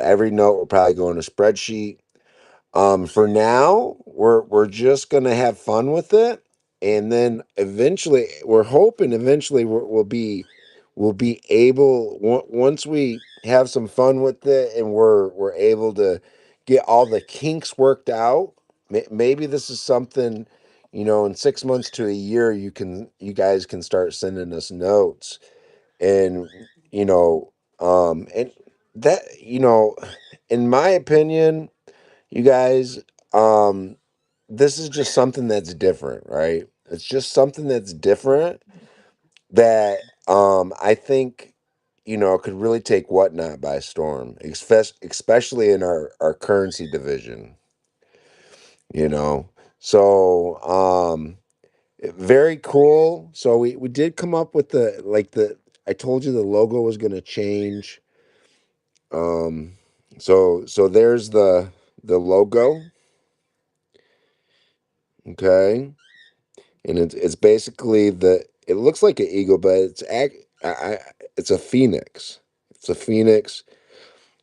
every note will probably go in a spreadsheet. For now, we're just gonna have fun with it, and then eventually, we're hoping eventually we'll be able once we have some fun with it, and we're able to get all the kinks worked out. Maybe this is something, in 6 months to a year, you guys can start sending us notes, and you know, and that in my opinion, you guys, um, this is just something that's different, right? It's just something that's different that I think could really take Whatnot by storm, especially in our currency division. You know, so very cool. So we did come up with the I told you the logo was going to change. Um, so there's the logo, okay, and it's basically it looks like an eagle, but it's a phoenix. It's a phoenix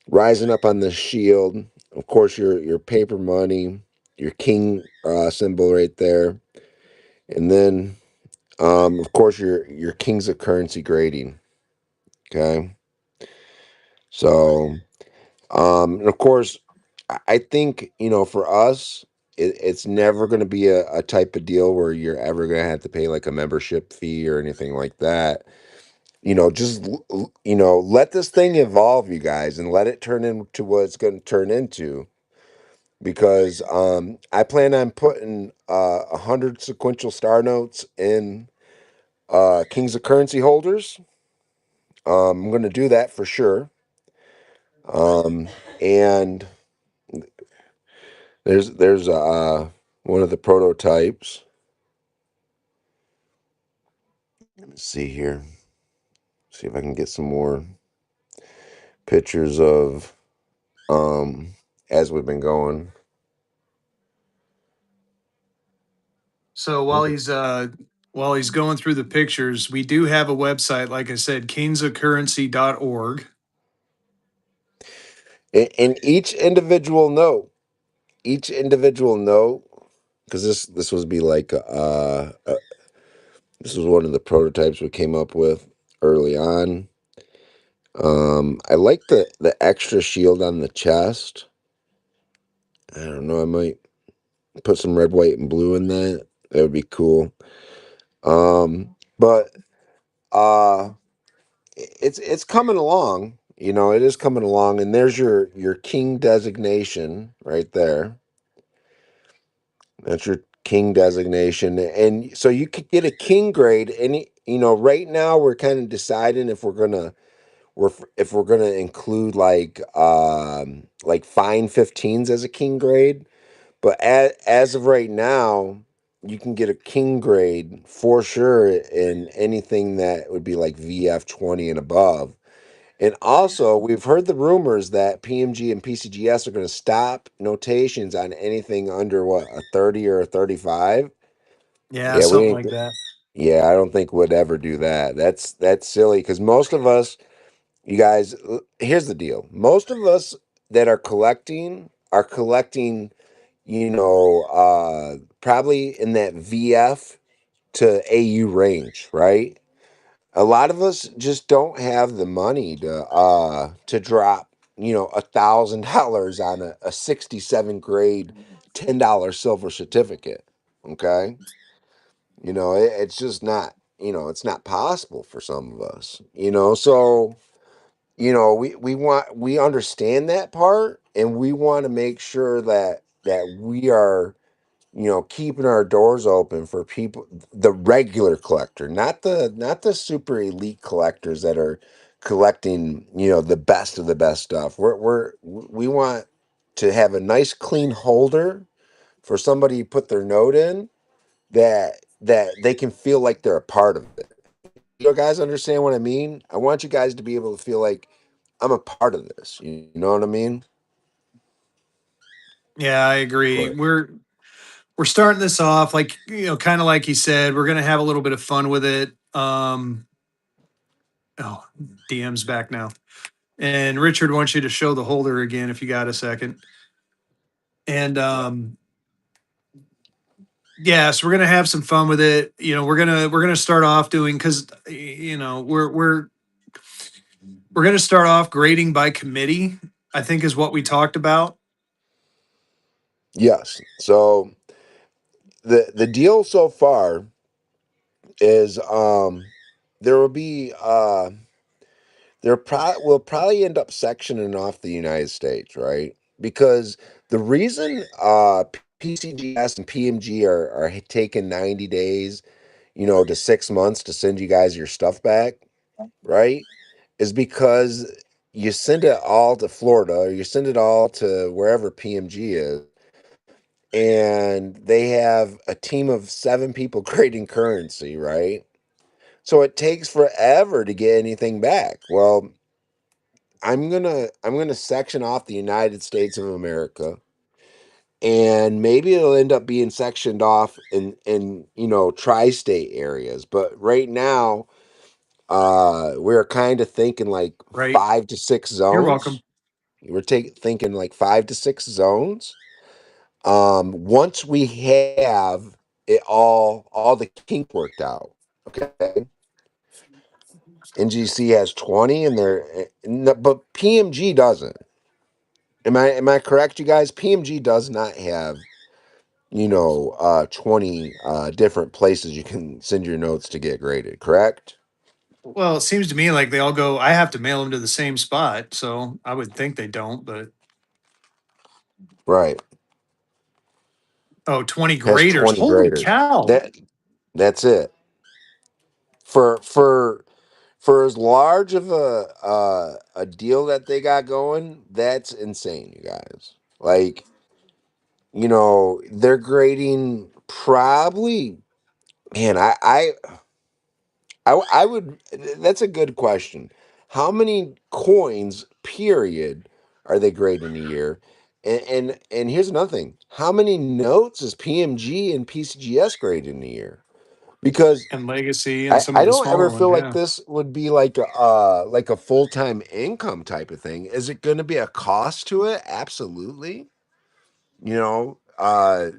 rising up on the shield. Of course, your paper money, your king symbol right there, and then of course your kings of currency grading. Okay, so and of course, I think for us, it's never going to be a type of deal where you're ever going to have to pay like a membership fee or anything like that. Just let this thing evolve, you guys, and let it turn into what it's going to turn into. Because I plan on putting 100 sequential star notes in Kings of Currency holders. I'm going to do that for sure. And there's one of the prototypes. Let's see here. See if I can get some more pictures of as we've been going. So while he's going through the pictures, we do have a website, like I said, kingsofcurrency.org. And each individual note, because this was be like this was one of the prototypes we came up with early on. I like the extra shield on the chest. I don't know. I might put some red, white, and blue in that. That would be cool. But uh, it's coming along. It is coming along, and there's your king designation right there. That's your king designation, and so you could get a king grade. Any, right now we're kind of deciding if we're gonna include like fine 15s as a king grade. But as of right now, you can get a king grade for sure in anything that would be like VF20 and above. And also, we've heard the rumors that PMG and PCGS are going to stop notations on anything under what, a 30 or a 35. Yeah, Yeah, we something ain't. like that. Yeah, I don't think we'd ever do that. That's silly because most of us, you guys, here's the deal. Most of us that are collecting, probably in that VF to AU range, right? A lot of us just don't have the money to drop, $1,000 on a 67 grade $10 silver certificate. Okay. It's just not, it's not possible for some of us, so we understand that part, and we want to make sure that we are, keeping our doors open for people, the regular collector, not the super elite collectors that are collecting, the best of the best stuff. We want to have a nice clean holder for somebody to put their note in, that they can feel like they're a part of it. You guys understand what I mean? I want you guys to be able to feel like I'm a part of this. You know what I mean? Yeah, I agree. But We're starting this off like, kind of like he said, we're gonna have a little bit of fun with it. Oh, DM's back now. And Richard wants you to show the holder again if you got a second. And yeah, so we're gonna have some fun with it. We're gonna start off doing because we're gonna start off grading by committee, I think is what we talked about. yes. So the deal so far is there will be we'll probably end up sectioning off the United States, right? Because the reason PCGS and PMG are taking 90 days, to 6 months to send you guys your stuff back, right? Is because you send it all to Florida, or you send it all to wherever PMG is, and they have a team of 7 people grading currency, right? So it takes forever to get anything back. Well, I'm gonna section off the United States of America, and maybe it'll end up being sectioned off in tri-state areas. But right now, we're kind of thinking like Right. 5 to 6 You're welcome. zones. We're thinking like 5 to 6 zones. Once we have it all the kink worked out, okay. NGC has 20, and but PMG doesn't. Am I correct, you guys? PMG does not have 20 different places you can send your notes to get graded. Correct? Well, it seems to me like they all go. I have to mail them to the same spot, so I would think they don't. But Right. 20 Has graders. 20 Holy graders. cow! That's it. For as large of a deal that they got going, that's insane, you guys. Like, they're grading probably, man, I would, that's a good question. How many coins, period, are they grading a year? And here's another thing. How many notes is PMG and PCGS grading a year? Because And Legacy and I, some I of the don't smaller ever ones. feel like Yeah. this would be like a full-time income type of thing. Is it going to be a cost to it? Absolutely. I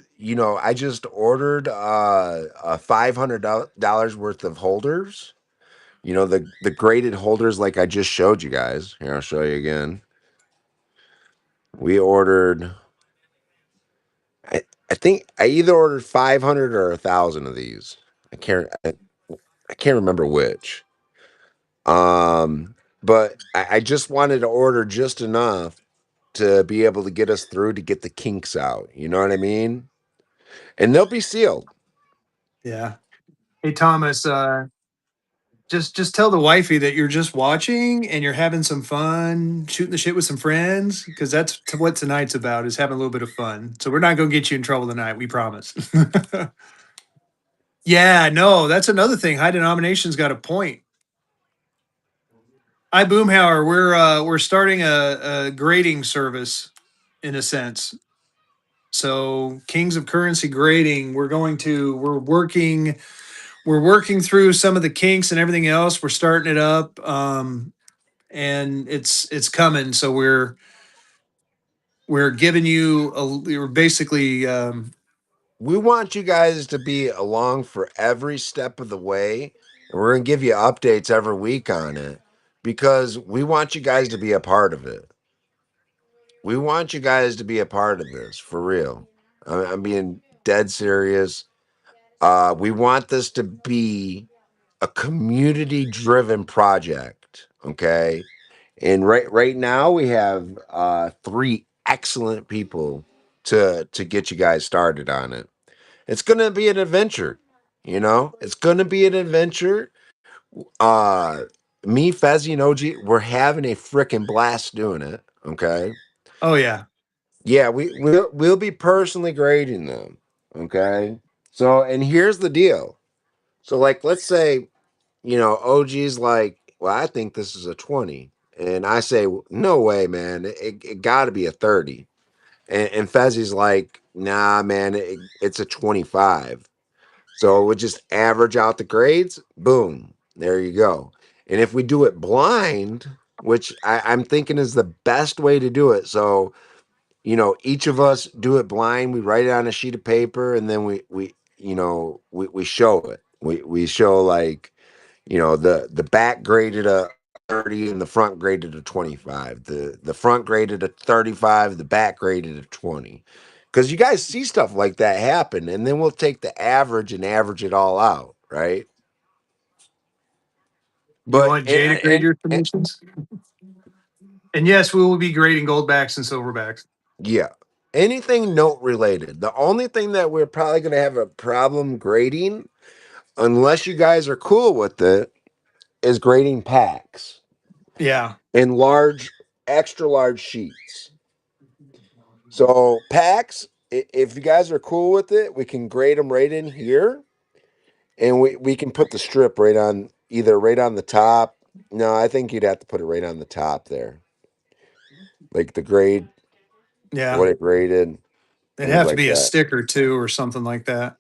just ordered $500 worth of holders. The graded holders like I just showed you guys. Here, I'll show you again. We ordered I think I either ordered 500 or 1,000 of these. I can't remember which. But I just wanted to order just enough to be able to get us through to get the kinks out. You know what I mean? And they'll be sealed. Yeah. Hey, Thomas. just tell the wifey that you're just watching and you're having some fun, shooting the shit with some friends, because that's what tonight's about, is having a little bit of fun. So we're not going to get you in trouble tonight, we promise. Yeah, no, that's another thing. High denomination's got a point. I Boomhauer, we're starting a grading service in a sense. So Kings of Currency grading, we're working through some of the kinks and everything else. We're starting it up. And it's coming. So we're giving you we're basically We want you guys to be along for every step of the way, and we're going to give you updates every week on it because we want you guys to be a part of it. We want you guys to be a part of this for real. I'm being dead serious. We want this to be a community driven project. Okay. And right now we have three excellent people to get you guys started on it. It's gonna be an adventure, you know. It's gonna be an adventure. Uh, Me, Fezzy, and OG, we're having a freaking blast doing it. Okay. oh yeah. Yeah, we'll be personally grading them. Okay. So, and here's the deal. So, like, let's say, OG's like, well, I think this is a 20. And I say, no way, man. It got to be a 30. And Fezzy's like, nah, man, it's a 25. So it would just average out the grades. Boom. There you go. And if we do it blind, which I'm thinking is the best way to do it. So, each of us do it blind. We write it on a sheet of paper and then we show it. We show like, the back graded a 30 and the front graded a 25. The front graded a 35, the back graded a 20. Because you guys see stuff like that happen, and then we'll take the average and average it all out, right? You But want Jay to grade your and submissions? And yes, we will be grading goldbacks and silverbacks. yeah, anything note related. The only thing that we're probably going to have a problem grading, unless you guys are cool with it, is grading packs Yeah. in large, extra large sheets. So packs, if you guys are cool with it, we can grade them right in here, and we can put the strip right on either right on the top. No, I think you'd have to put it right on the top there, like the grade, Yeah. what it graded, It'd things have to like be a that. sticker too or something like that.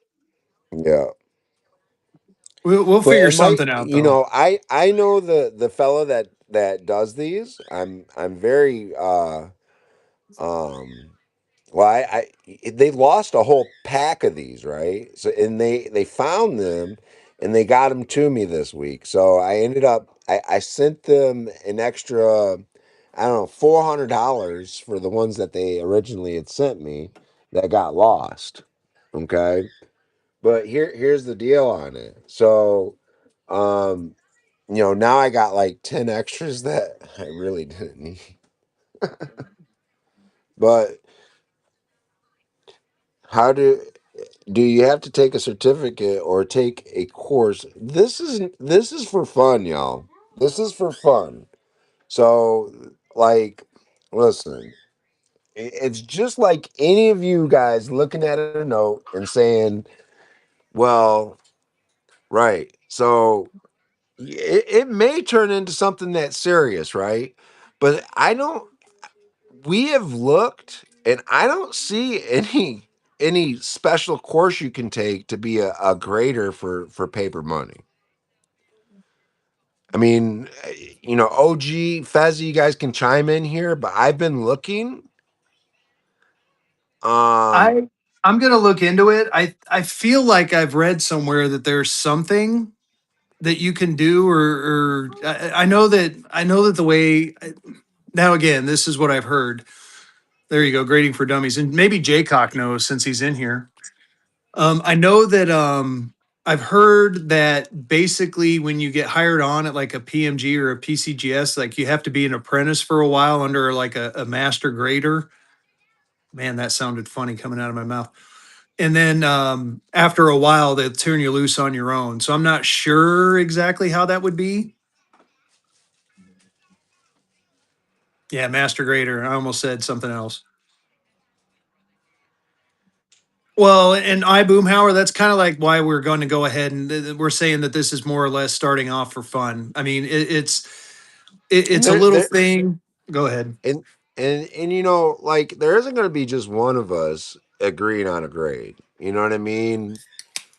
Yeah, We'll but figure it might, something out though. I know the fella that does these. I'm very um well, they lost a whole pack of these, right? So, and they found them, and they got them to me this week. So I ended up I sent them an extra, I don't know, $400 for the ones that they originally had sent me that got lost. Okay, but here's the deal on it. So, um, now I got like 10 extras that I really didn't need, but how do you have to take a certificate or take a course? This is for fun, y'all. This is for fun. So, like, listen, it's just like any of you guys looking at a note and saying, well, right. So it may turn into something that's serious, right? But I don't we have looked and I don't see any special course you can take to be a grader for paper money. I mean, OG, Fezzy, you guys can chime in here, but I've been looking. Um, I I'm gonna look into it. I feel like I've read somewhere that there's something that you can do, or I know that the way now again, this is what I've heard. There you go, grading for dummies, and maybe Jaycock knows since he's in here. I know that I've heard that basically when you get hired on at like a PMG or a PCGS, like you have to be an apprentice for a while under like a master grader. Man, that sounded funny coming out of my mouth. and then after a while they'll turn you loose on your own. So I'm not sure exactly how that would be. Yeah, master grader. I almost said something else. Well, and I Boomhauer, that's kind of like why we're going to go ahead and we're saying that this is more or less starting off for fun. I mean, And it's a little thing. Go ahead. and and you know, like there isn't going to be just one of us agreeing on a grade. You know what I mean?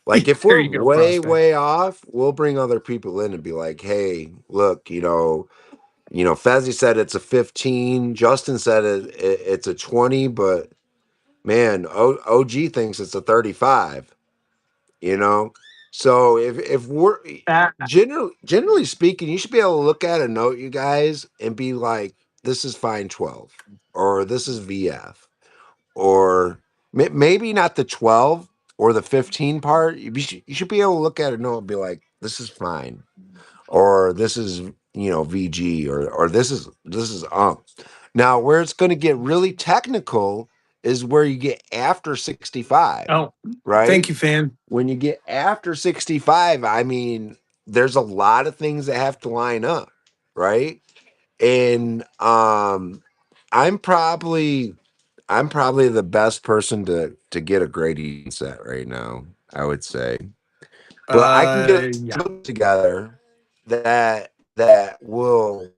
Like if There we're you go, prospect. way off, we'll bring other people in and be like, "Hey, look, Fezzy said it's a 15. Justin said it's a 20, but man, OG thinks it's a 35." You know, so if we're Ah, generally speaking, you should be able to look at a note, you guys, and be like, "This is fine 12, or this is VF, or maybe not the 12 or the 15 part. You should be able to look at a note and be like, "This is fine," or "This is VG," or "This is ump." Now, where it's going to get really technical is where you get after 65, oh, right? thank you, fan. When you get after 65, I mean, there's a lot of things that have to line up, right? And I'm probably I'm probably the best person to get a grading set right now, I would say. But I can get Yeah. a note together that will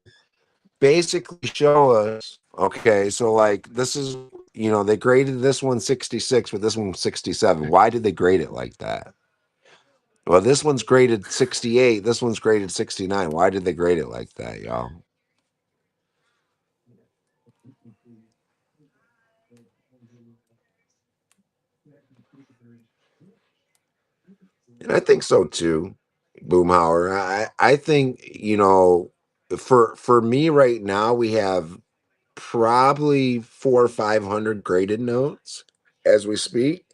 basically show us, okay, so like this is, they graded this one 66, but this one 67. Why did they grade it like that? Well, this one's graded 68, this one's graded 69. Why did they grade it like that, y'all? And I think so too, Boomhauer. I think, for me right now, we have probably 400 or 500 graded notes as we speak,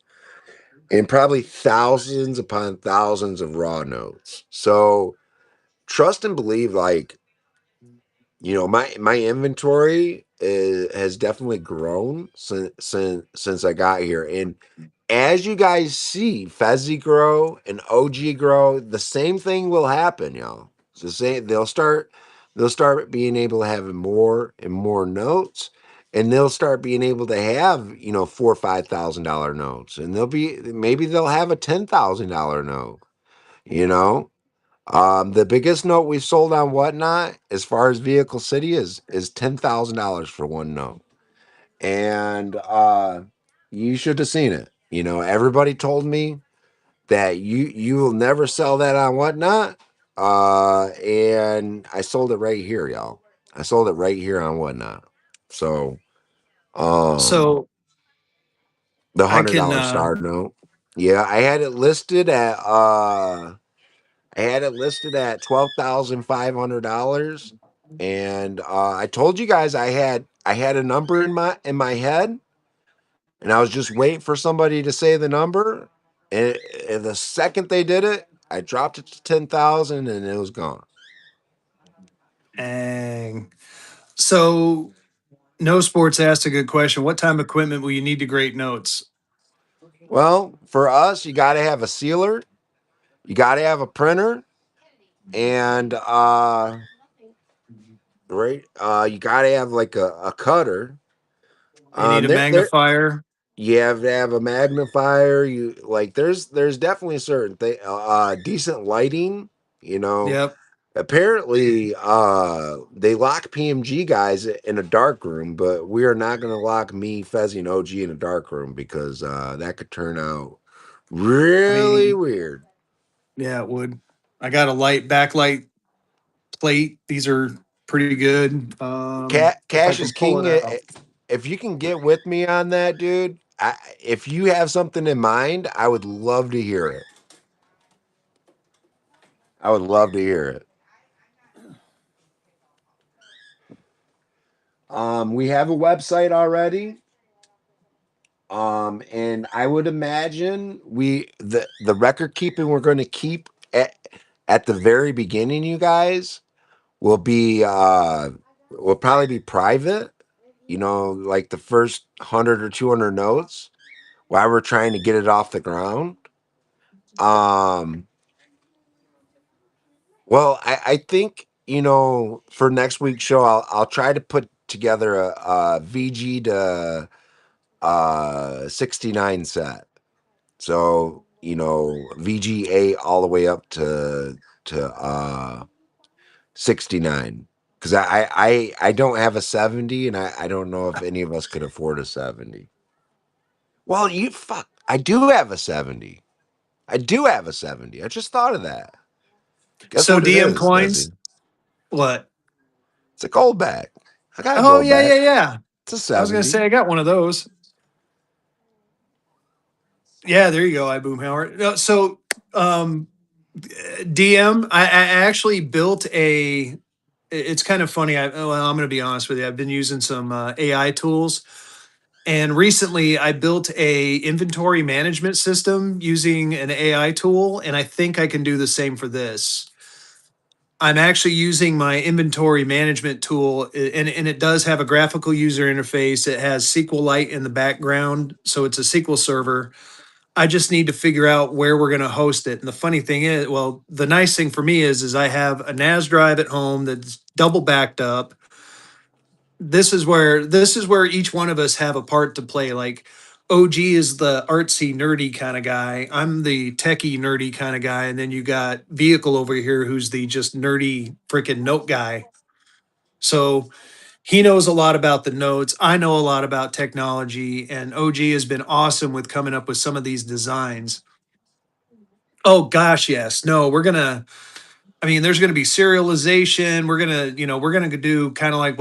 and probably thousands upon thousands of raw notes. So trust and believe, like, my inventory has definitely grown since I got here. And as you guys see Fezzy grow and OG grow, the same thing will happen, y'all. It's the same. They'll start being able to have more and more notes, and they'll start being able to have $4,000 or $5,000 notes, and maybe they'll have a $10,000 note. You know, the biggest note we've sold on Whatnot, as far as Vehicle City, is $10,000 for one note, and you should have seen it. Everybody told me that you will never sell that on Whatnot, and I sold it right here, y'all. I sold it right here on Whatnot. So, So the I hundred can. dollar star note, yeah, I had it listed at $12,500, and I told you guys I had a number in my head, and I was just waiting for somebody to say the number, and the second they did it, I dropped it to 10,000, and it was gone. Dang. So no sports asked a good question. What time equipment will you need to grade notes? Well, for us, you got to have a sealer, you got to have a printer, and right, you got to have like a cutter. You need a There magnifier. You have to have a magnifier. You like there's definitely certain thing, decent lighting, you know. Yep. Apparently, they lock PMG guys in a dark room, but we are not going to lock me, Fezzy, and OG in a dark room, because that could turn out I really mean, weird. yeah, it would. I got a light backlight plate. These are pretty good. If I Cash can is pull king. it out. If you can get with me on that, dude, if you have something in mind, I would love to hear it. I would love to hear it. We have a website already. And I would imagine the record keeping we're going to keep at the very beginning, you guys, will be will probably be private. Like the first 100 or 200 notes while we're trying to get it off the ground. Um, well, I think, for next week's show, I'll try to put together a VG to 69 set. So, VGA all the way up to 69. Because I don't have a 70, and I don't know if any of us could afford a 70. Well, I do have a 70. I do have a 70. I just thought of that. Guess So what it DM is, coins, Fezzy? what? It's a gold back. I got a Oh gold yeah, back. yeah, yeah. It's a I was gonna say 70. I got one of those. Yeah, there you go, I Boomhauer. No, so DM, I actually built a. It's kind of funny. Well, I'm going to be honest with you. I've been using some AI tools, and recently I built a inventory management system using an AI tool, and I think I can do the same for this. I'm actually using my inventory management tool, and it does have a graphical user interface. It has SQLite in the background, so it's a SQL server. I just need to figure out where we're going to host it. And the funny thing is, well, the nice thing for me is I have a NAS drive at home that's double backed up. This is where each one of us have a part to play. Like OG is the artsy nerdy kind of guy. I'm the techie nerdy kind of guy, and then you got Vehicle over here who's the just nerdy freaking note guy. So he knows a lot about the notes. I know a lot about technology, and OG has been awesome with coming up with some of these designs. Oh gosh, yes. No, I mean, there's gonna be serialization. We're gonna do kind of like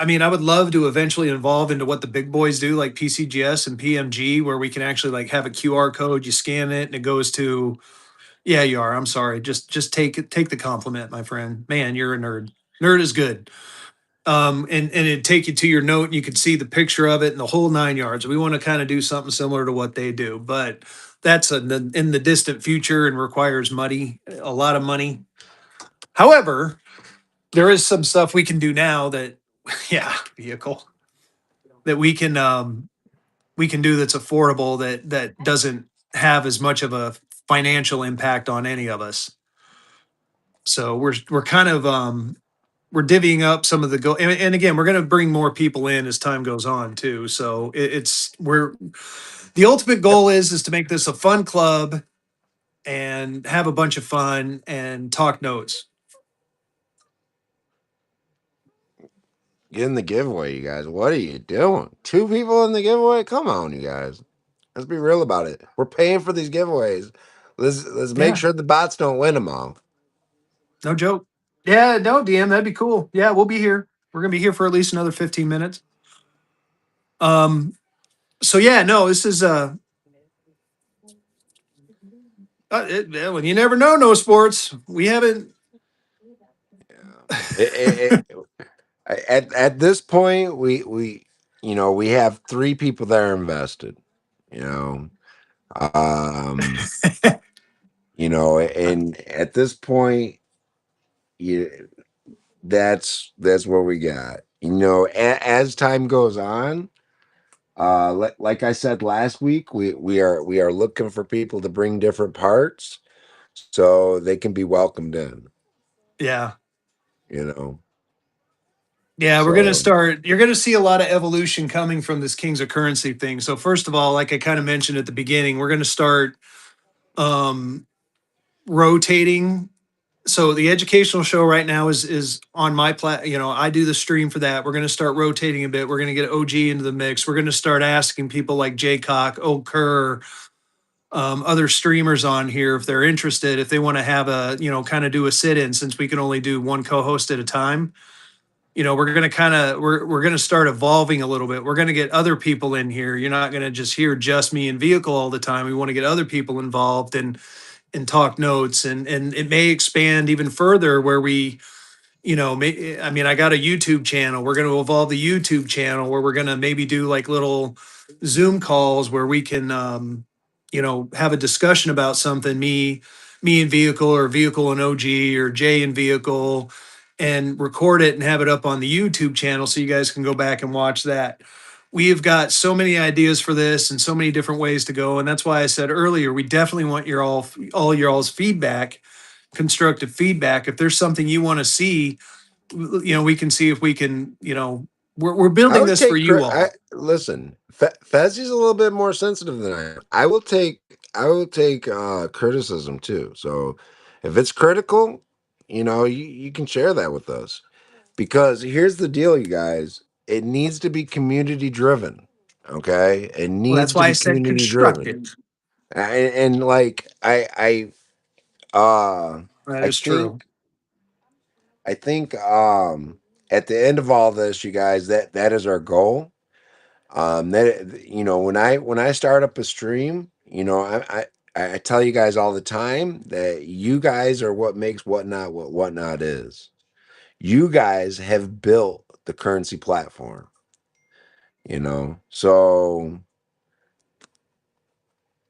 I mean, I would love to eventually evolve into what the big boys do, like PCGS and PMG, where we can actually like have a QR code, you scan it, and it goes to, yeah, you are. I'm sorry. Just take the compliment, my friend. Man, you're a nerd. Nerd is good. And it'd take you to your note and you could see the picture of it and the whole 9 yards. We want to kind of do something similar to what they do, but that's in the distant future and requires a lot of money. However, there is some stuff we can do now that, yeah, vehicle that we can do that's affordable that doesn't have as much of a financial impact on any of us. So we're kind of we're divvying up some of the and again, we're going to bring more people in as time goes on too. So it's we're the ultimate goal is to make this a fun club and have a bunch of fun and talk notes. Get in the giveaway, you guys. What are you doing? 2 people in the giveaway? Come on, you guys. Let's be real about it. We're paying for these giveaways. Let's make Yeah, sure the bots don't win them all. no joke. Yeah, no, DM, that'd be cool. Yeah, we'll be here. We're gonna be here for at least another 15 minutes. Um, so yeah, no, this is well, you never know, no sports. We haven't. Yeah. At this point, we have 3 people that are invested. You know, um, and at this point, you that's what we got. As time goes on, like I said last week, we are looking for people to bring different parts so they can be welcomed in. Yeah, You know, yeah, we're gonna so start. You're gonna see a lot of evolution coming from this Kings of Currency thing. So first of all, like I kind of mentioned at the beginning, we're gonna start um, rotating. So the educational show right now is on my I do the stream for that. We're going to start rotating a bit. We're going to get OG into the mix. We're going to start asking people like Jaycock, Oak Kerr, other streamers on here if they're interested, if they want to have kind of do a sit-in, since we can only do one co-host at a time. We're going to we're going to start evolving a little bit. We're going to get other people in here. You're not going to just hear just me and Vehicle all the time. We want to get other people involved and talk notes, and it may expand even further where I mean, I got a YouTube channel. We're going to evolve the YouTube channel where we're going to maybe do like little Zoom calls where we can, have a discussion about something. Me and Vehicle, or Vehicle and OG, or Jay and Vehicle, and record it and have it up on the YouTube channel so you guys can go back and watch that. we have got so many ideas for this and so many different ways to go. And that's why I said earlier, we definitely want all your all's feedback, constructive feedback. If there's something you want to see, we can see if we can, we're I building would this for take you all. listen. Fezzy's a little bit more sensitive than I am. I will take criticism too. So if it's critical, you can share that with us. Because here's the deal, you guys. It needs to be community driven. Okay, it Well, that's needs to why I be said community driven. constructive. And like That I is true. think at the end of all this, you guys, that is our goal. That when I start up a stream, I tell you guys all the time that you guys are what makes whatnot what whatnot is. You guys have built the currency platform. So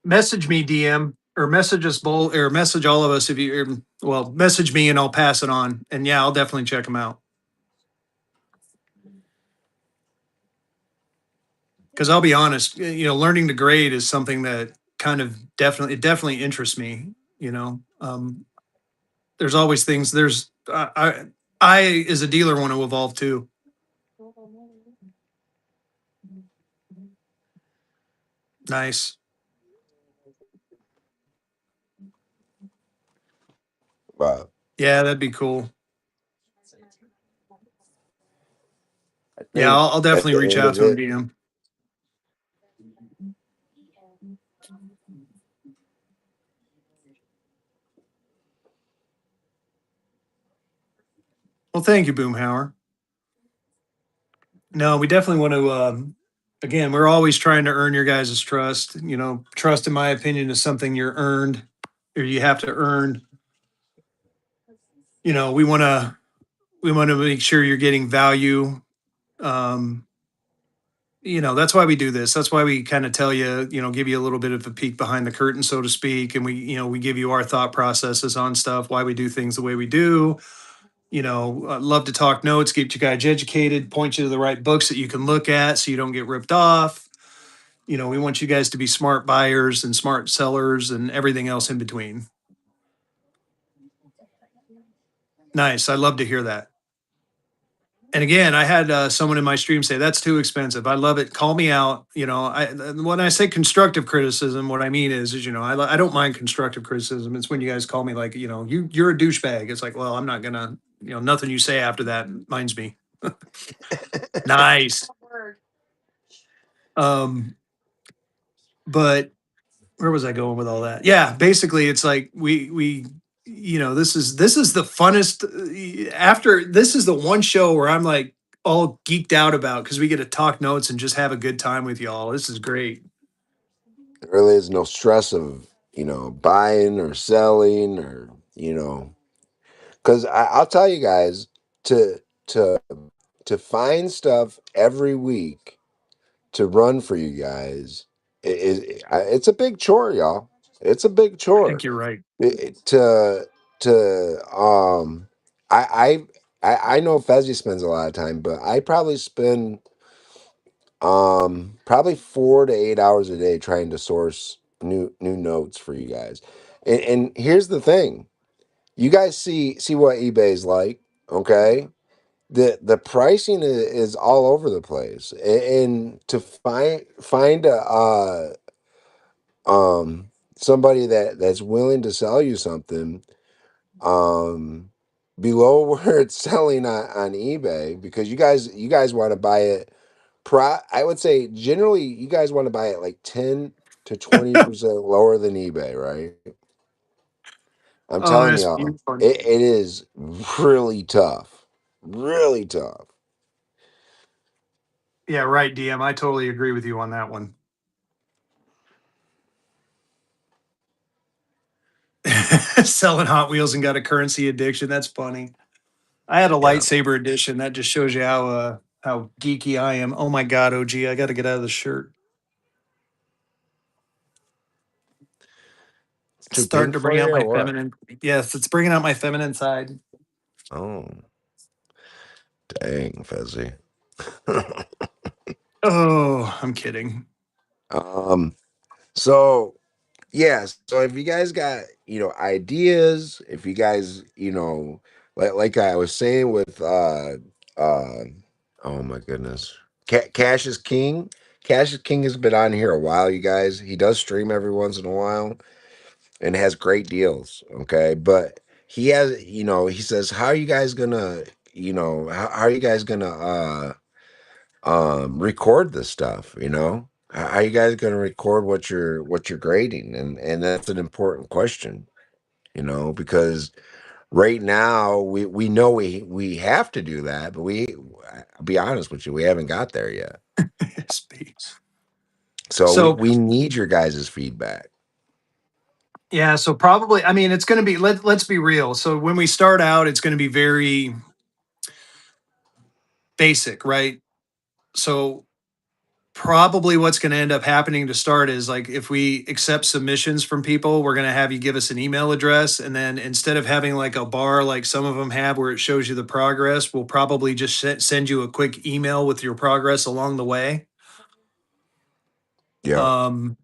Message me, DM, or message us both, or message all of us if you, well, message me and I'll pass it on. And yeah, I'll definitely check them out. Because I'll be honest, learning to grade is something that kind of definitely interests me. There's always things. I as a dealer want to evolve too. Nice. uh, Yeah, that'd be cool. I Yeah, think I'll at definitely the reach end out of to him, it, DM. Well, thank you, Boomhauer. No, we definitely want to. Again, we're always trying to earn your guys' trust. Trust, in my opinion, is something you're earned, or you have to earn. We want to make sure you're getting value. Um, that's why we do this. That's why we kind of tell you, give you a little bit of a peek behind the curtain, so to speak, and we give you our thought processes on stuff, why we do things the way we do. Love to talk notes, get you guys educated, point you to the right books that you can look at so you don't get ripped off. We want you guys to be smart buyers and smart sellers and everything else in between. Nice. I love to hear that. And again, I had someone in my stream say that's too expensive. I love it. Call me out. When I say constructive criticism, what I mean is I don't mind constructive criticism. It's when you guys call me like you're a douchebag. It's like, well, I'm not gonna nothing you say after that minds me. Nice. Um, but where was I going with all that? Yeah, basically, it's like this is the funnest. After this is the one show where I'm like all geeked out about because we get to talk notes and just have a good time with y'all. This is great. there really is no stress of buying or selling or because I'll tell you guys to to to find stuff every week to run for you guys. It's a big chore, y'all. It's a big I think chore. you're right. To I know Fezzy spends a lot of time, but I probably spend probably 4 to 8 hours a day trying to source new notes for you guys. And here's the thing. You guys see what eBay's like, okay? The pricing is all over the place. And to find a somebody that's willing to sell you something um below where it's selling on eBay, because you guys want to buy it I would say generally you guys want to buy it like 10 to 20% lower than eBay, right? I'm Oh, telling that's y'all, beautiful. it is really tough. Really tough. Yeah, right, DM. I totally agree with you on that one. Selling Hot Wheels and got a currency addiction. That's funny. I had a Yeah. lightsaber edition. That just shows you how geeky I am. Oh my god, OG, I got to get out of the shirt. It's It's too starting pink to for bring you out or my what? feminine. Yes, it's bringing out my feminine side. Oh, dang, Fezzy. Oh, I'm kidding. So yeah, so if you guys got, ideas, if you guys, like I was saying with uh oh my goodness. Cash is King. Cash is King has been on here a while, you guys. He does stream every once in a while and has great deals, okay? But he has, he says, how are you guys gonna, how are you guys gonna record this stuff, how are you guys going to record what you're grading? And that's an important question, because right now we know we have to do that, but I'll be honest with you, we haven't got there yet. Space. So we, So we need your guys' feedback. yeah, so probably, I mean, it's going to be, let's be real. So when we start out, it's going to be very basic, right? So probably what's going to end up happening to start is like if we accept submissions from people, we're going to have you give us an email address. And then instead of having like a bar like some of them have where it shows you the progress, we'll probably just send you a quick email with your progress along the way. Yeah. Um,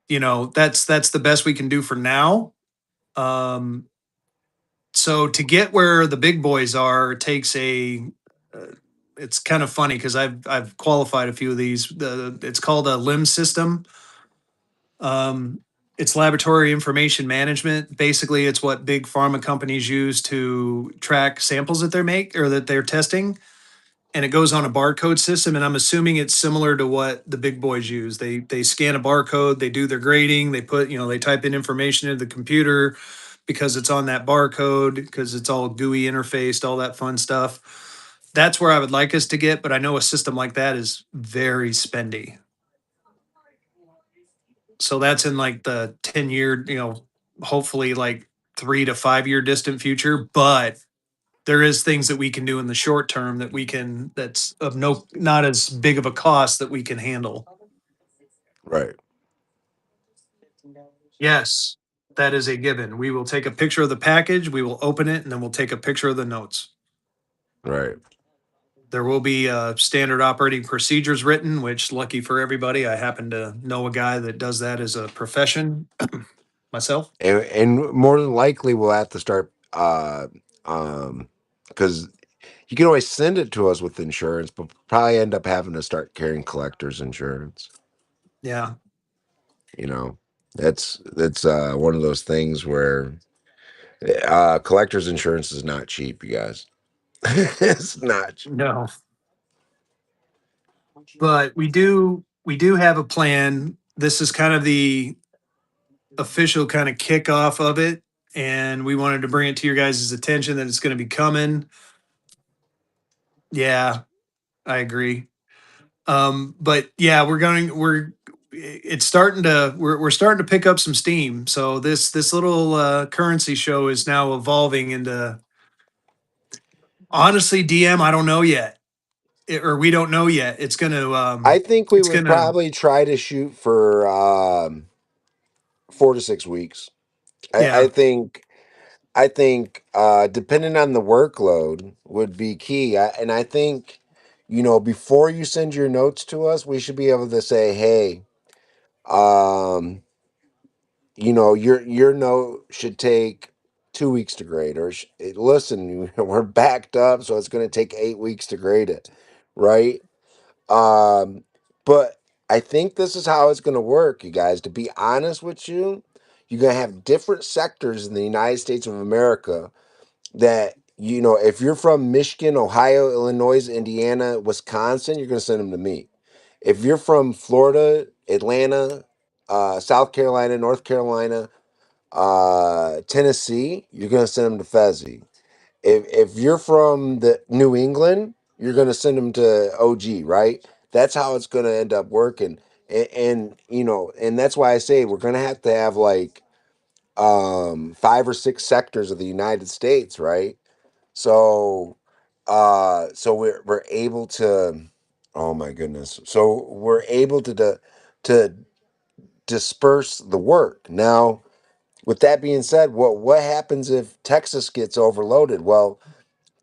that's the best we can do for now. Um, so to get where the big boys are takes uh, it's kind of funny because I've qualified a few of these. It's called a limb system. Um, it's laboratory information management. Basically, it's what big pharma companies use to track samples that they make or that they're testing. And it goes on a barcode system. And I'm assuming it's similar to what the big boys use. They scan a barcode, they do their grading, they put, they type in information into the computer because it's on that barcode, because it's all GUI interfaced, all that fun stuff. That's where I would like us to get, but I know a system like that is very spendy. So that's in like the 10-year, hopefully like 3 to 5 year distant future. But there is things that we can do in the short term that's of not as big of a cost that we can handle. Right. Yes, that is a given. We will take a picture of the package, we will open it, and then we'll take a picture of the notes. Right. There will be standard operating procedures written, which lucky for everybody, I happen to know a guy that does that as a profession myself. And more than likely we'll have to start because you can always send it to us with insurance, but probably end up having to start carrying collector's insurance. Yeah. You know, that's one of those things where collector's insurance is not cheap, you guys. It's not cheap. No. But we do have a plan. This is kind of the official kind of kickoff of it, and we wanted to bring it to your guys' attention that it's going to be coming. Yeah, I agree. But yeah, it's starting to we're starting to pick up some steam. So this little currency show is now evolving into, honestly, DM, I don't know yet. Or we don't know yet. I think we It's would gonna probably try to shoot for 4 to 6 weeks. I, I yeah. think I think depending on the workload would be key. And I think, before you send your notes to us, we should be able to say, hey, um, your note should take 2 weeks to grade, or listen, we're backed up, so it's going to take 8 weeks to grade it, right? Um, but I think this is how it's going to work, you guys. To be honest with you, you're going to have different sectors in the United States of America that, if you're from Michigan, Ohio, Illinois, Indiana, Wisconsin, you're going to send them to me. If you're from Florida, Atlanta, South Carolina, North Carolina, Tennessee, you're going to send them to Fezzy. If you're from the New England, you're going to send them to OG, right? That's how it's going to end up working. And that's why I say we're going to have like 5 or 6 sectors of the United States, right? So we're able to, oh my goodness. So we're able to disperse the work. Now, with that being said, what happens if Texas gets overloaded? Well,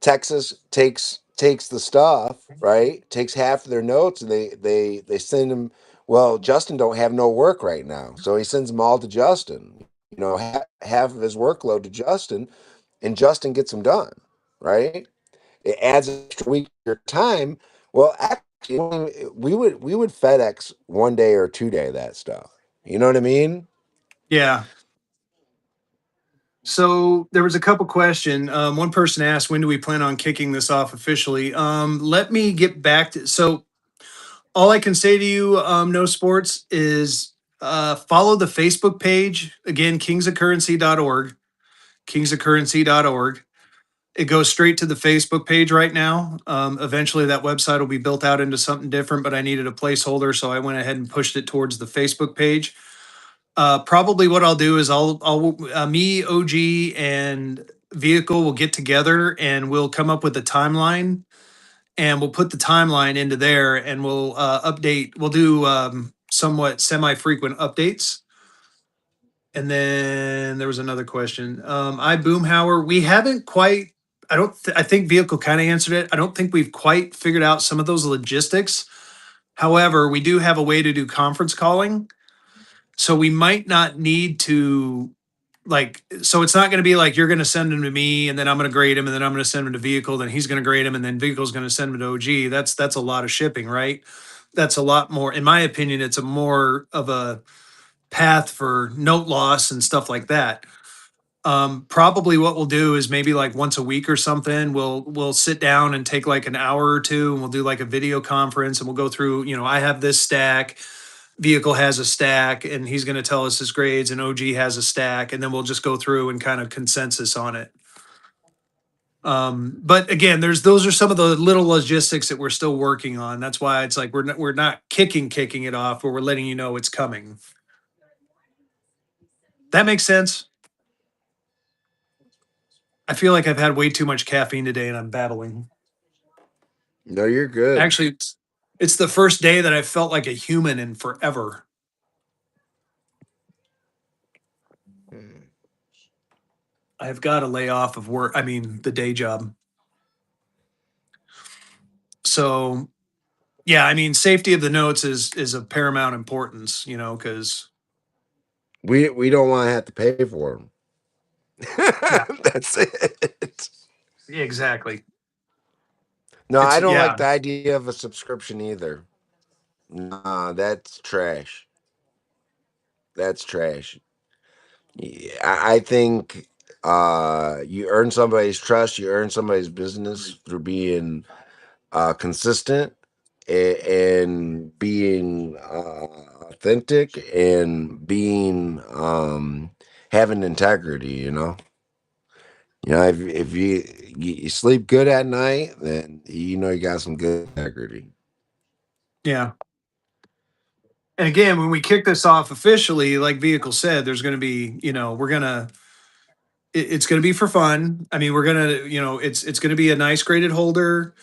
Texas takes takes the stuff, right? Takes half of their notes, and they send them. Well, Justin don't have no work right now, so he sends them all to Justin. You know, half of his workload to Justin, and Justin gets them done, right? It adds an extra week of your time. Well, actually, we would FedEx 1 day or 2 day that stuff. You know what I mean? Yeah. So there was a couple question. One person asked, when do we plan on kicking this off officially? Let me get back to, so all I can say to you, no sports, is follow the Facebook page. Again, kingsofcurrency.org, kingsofcurrency.org. It goes straight to the Facebook page right now. Eventually that website will be built out into something different, but I needed a placeholder. So I went ahead and pushed it towards the Facebook page. Probably what I'll do is me, OG, and Vehicle will get together and we'll come up with a timeline, and we'll put the timeline into there, and we'll update. We'll do somewhat semi-frequent updates. And then there was another question. I Boomhauer, we haven't quite. I think Vehicle kind of answered it. I don't think we've quite figured out some of those logistics. However, we do have a way to do conference calling, so we might not need to, like, so it's not going to be like you're going to send him to me and then I'm going to grade him and then I'm going to send him to Vehicle, then he's going to grade him and then Vehicle's going to send him to OG. That's a lot of shipping, right? That's a lot more, in my opinion. It's a more of a path for note loss and stuff like that. Probably what we'll do is maybe like once a week or something, we'll sit down and take like an hour or two, and we'll do like a video conference, and we'll go through, I have this stack, Vehicle has a stack, and he's going to tell us his grades, and OG has a stack, and then we'll just go through and kind of consensus on it. But again, those are some of the little logistics that we're still working on. That's why it's like we're not kicking it off, but we're letting you know it's coming. That makes sense. I feel like I've had way too much caffeine today and I'm babbling. No, you're good. Actually, it's the first day that I felt like a human in forever. I've got to lay off of work. I mean, the day job. So, yeah, I mean, safety of the notes is of paramount importance, because We don't want to have to pay for them. yeah, That's it. exactly. No, I It's don't like yeah, the idea of a subscription either. Nah, that's trash. That's trash. Yeah, I think you earn somebody's trust, you earn somebody's business through being consistent and being authentic and being having integrity. If you sleep good at night, then you got some good integrity. yeah. And again, when we kick this off officially, like Vehicle said, there's going to be, it's going to be for fun. I mean, we're going to, it's going to be a nice graded holder,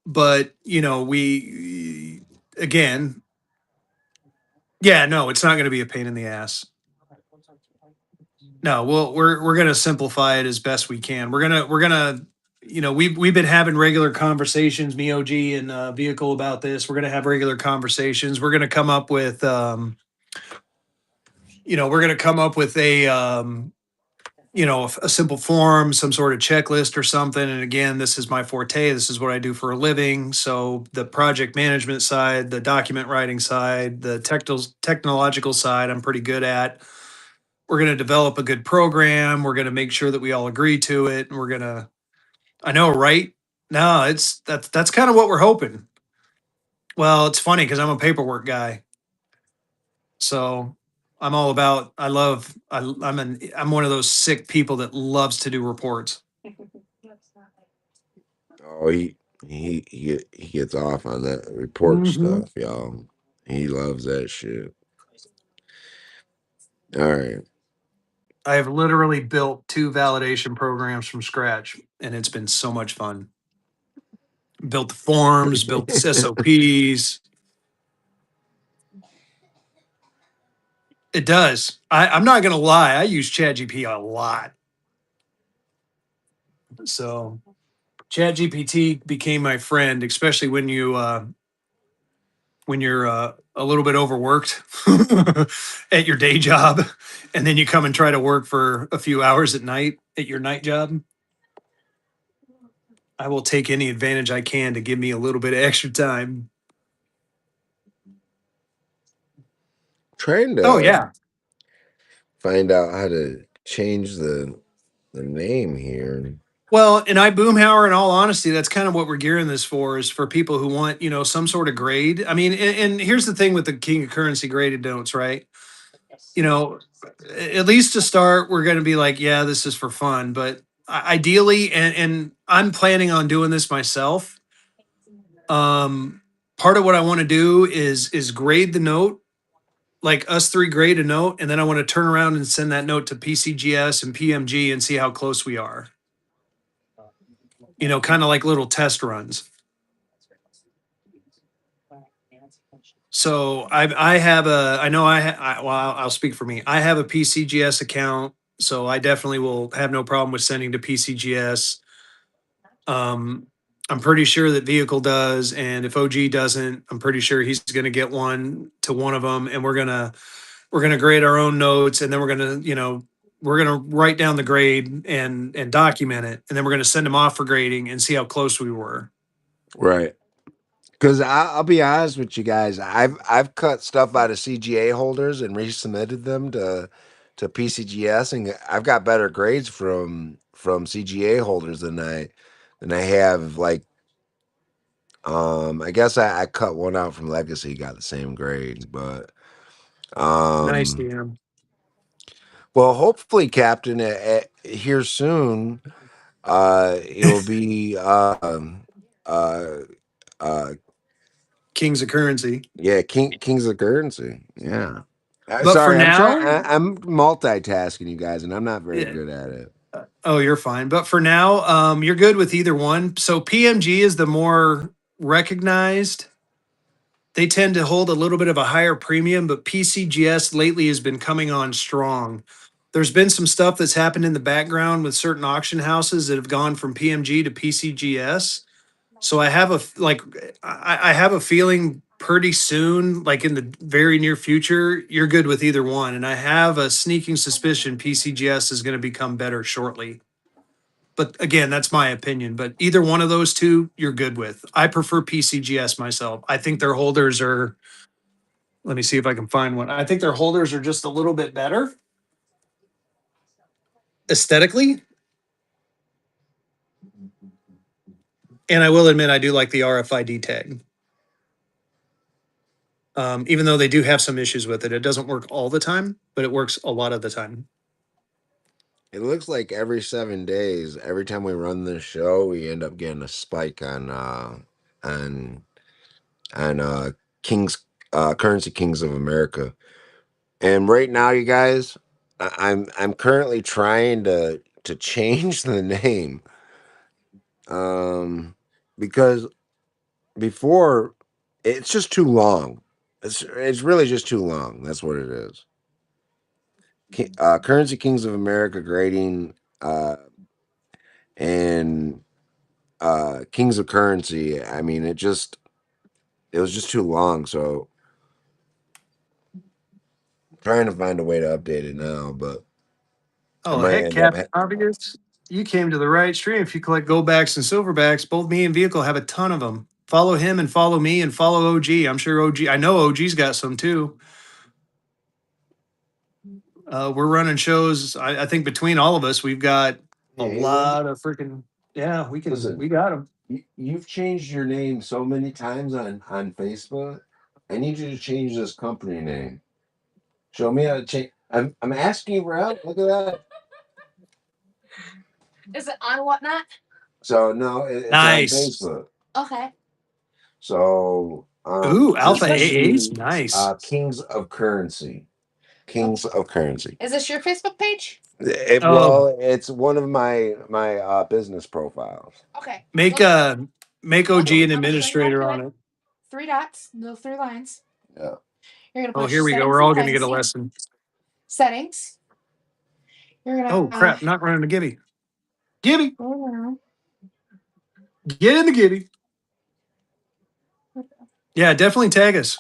but we again, yeah, no, it's not going to be a pain in the ass. No, we're going to simplify it as best we can. We're gonna we've been having regular conversations, me, OG, and Vehicle, about this. We're going to have regular conversations. We're going to come up with we're going to come up with a simple form, some sort of checklist or something. And again, this is my forte. This is what I do for a living. So the project management side, the document writing side, the technological side, I'm pretty good at. We're going to develop a good program. We're going to make sure that we all agree to it. And I know, right? No, that's kind of what we're hoping. Well, it's funny because I'm a paperwork guy. So I'm all about, I'm one of those sick people that loves to do reports. Oh, he gets off on that report Hmm. stuff, y'all. He loves that shit. All right. I have literally built 2 validation programs from scratch, and it's been so much fun. Built the forms, built the SOPs. It does. I'm not gonna lie. I use ChatGPT a lot. So ChatGPT became my friend, especially when you're a little bit overworked at your day job, and then you come and try to work for a few hours at night at your night job. I will take any advantage I can to give me a little bit of extra time. Trying Oh to yeah. find out how to change the name here. Well, and I Boomhauer, in all honesty, that's kind of what we're gearing this for, is for people who want, some sort of grade. I mean, and here's the thing with the King of Currency graded notes, right? You know, at least to start, we're going to be like, yeah, this is for fun. But ideally, and I'm planning on doing this myself. Part of what I want to do is grade the note, like us three grade a note, and then I want to turn around and send that note to PCGS and PMG and see how close we are. Kind of like little test runs. So I have a I know well, I'll speak for me. I have a PCGS account, so I definitely will have no problem with sending to PCGS. I'm pretty sure that Vehicle does, and if OG doesn't, I'm pretty sure he's going to get one to one of them, and we're gonna grade our own notes, and then we're gonna write down the grade and document it, and then we're gonna send them off for grading and see how close we were. Right. Because I'll be honest with you guys, I've cut stuff out of CGA holders and resubmitted them to PCGS, and I've got better grades from CGA holders than I have like I guess I cut one out from Legacy, got the same grade, but Nice, um Dan. well, hopefully, Captain, here soon, it will be uh uh Kings of Currency. yeah, Kings of Currency. Yeah. But for Sorry, now, I'm multitasking, you guys, and I'm not very yeah, good at it. oh, you're fine. But for now, you're good with either one. So PMG is the more recognized. They tend to hold a little bit of a higher premium, but PCGS lately has been coming on strong. There's been some stuff that's happened in the background with certain auction houses that have gone from PMG to PCGS. So I have I have a feeling pretty soon, like in the very near future, you're good with either one. And I have a sneaking suspicion PCGS is going to become better shortly. But again, that's my opinion. But either one of those two, you're good with. I prefer PCGS myself. I think their holders are, let me see if I can find one. I think their holders are just a little bit better aesthetically. And I will admit, I do like the RFID tag. Even though they do have some issues with it, it doesn't work all the time, but it works a lot of the time. It looks like every 7 days, every time we run this show, we end up getting a spike on on Kings Currency Kings of America. And right now, you guys, I'm currently trying to change the name, um, because before it's just too long. It's really just too long. That's what it is. Currency Kings of America grading and Kings of Currency. I mean, it was just too long. So trying to find a way to update it now, but I Oh, might heck, end up. Captain Obvious. You came to the right stream. If you collect gold backs and silverbacks, both me and Vehicle have a ton of them. Follow him and follow me and follow OG. I'm sure I know OG's got some too. We're running shows. I think between all of us, we've got a Hey, Halen, lot of freaking, yeah, listen. we got them. You've changed your name so many times on Facebook. I need you to change this company name. Show me how to change. I'm asking you out. Look at that. Is it on whatnot? So no, it's on Nice. Facebook. Okay. So Ooh, this Alpha would AA's be nice. Kings of Currency. Kings of Currency. Is this your Facebook page? Oh, It's one of my business profiles. Okay. make Look, uh make OG look, an I'm gonna show you how to administrator do on it. it. 3 dots, no 3 lines. Yeah. You're gonna Oh, push here we go. settings We're and all going to get a privacy. lesson. Settings. You're Oh gonna crap! Not running a Gibby. Gibby. go around. Get in the giddy. Yeah, definitely tag us.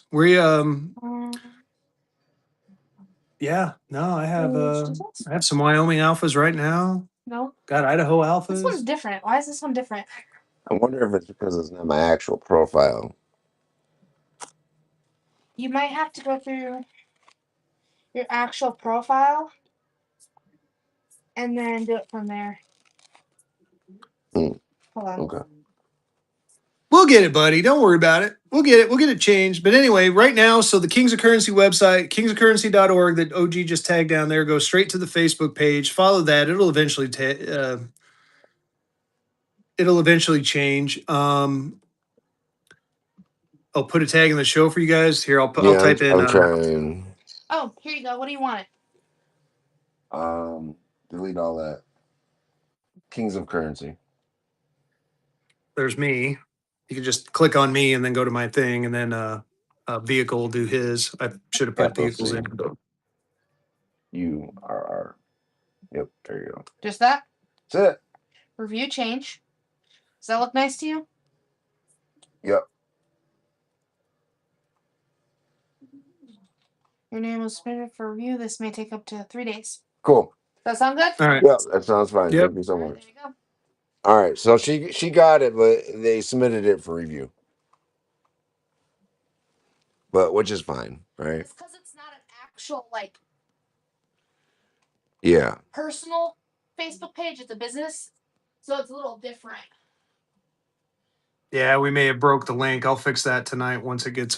Yeah, no, I have some Wyoming alphas right now. No. Got Idaho This one's alphas. different. Why is this one different? I wonder if it's because it's not my actual profile. You might have to go through your actual profile and then do it from there. Hmm. Hold on. Okay. We'll get it, buddy. Don't worry about it. We'll get it. We'll get it changed. But anyway, right now, so the Kings of Currency website, kingsofcurrency.org that OG just tagged down there, go straight to the Facebook page. Follow that. It'll eventually change. I'll put a tag in the show for you guys. Here, I'll Yeah, type in I'm trying. Oh, here you go. What do you want? Delete all that. Kings of Currency. there's me. You can just click on me and then go to my thing, and then vehicle will do his. I should have put Capital vehicles C. in. URR. Yep, there you go. Just that? That's it. Review change. Does that look nice to you? Yep. Your name was submitted for review. This may take up to 3 days. Cool. Does that sound good? All right. Yep, that sounds fine. Yep. Thank you so All right, much. there you go. All right, so she got it, but they submitted it for review. But which is fine, right? It's because it's not an actual Yeah. personal Facebook page. It's a business, so it's a little different. Yeah, we may have broke the link. I'll fix that tonight once that gets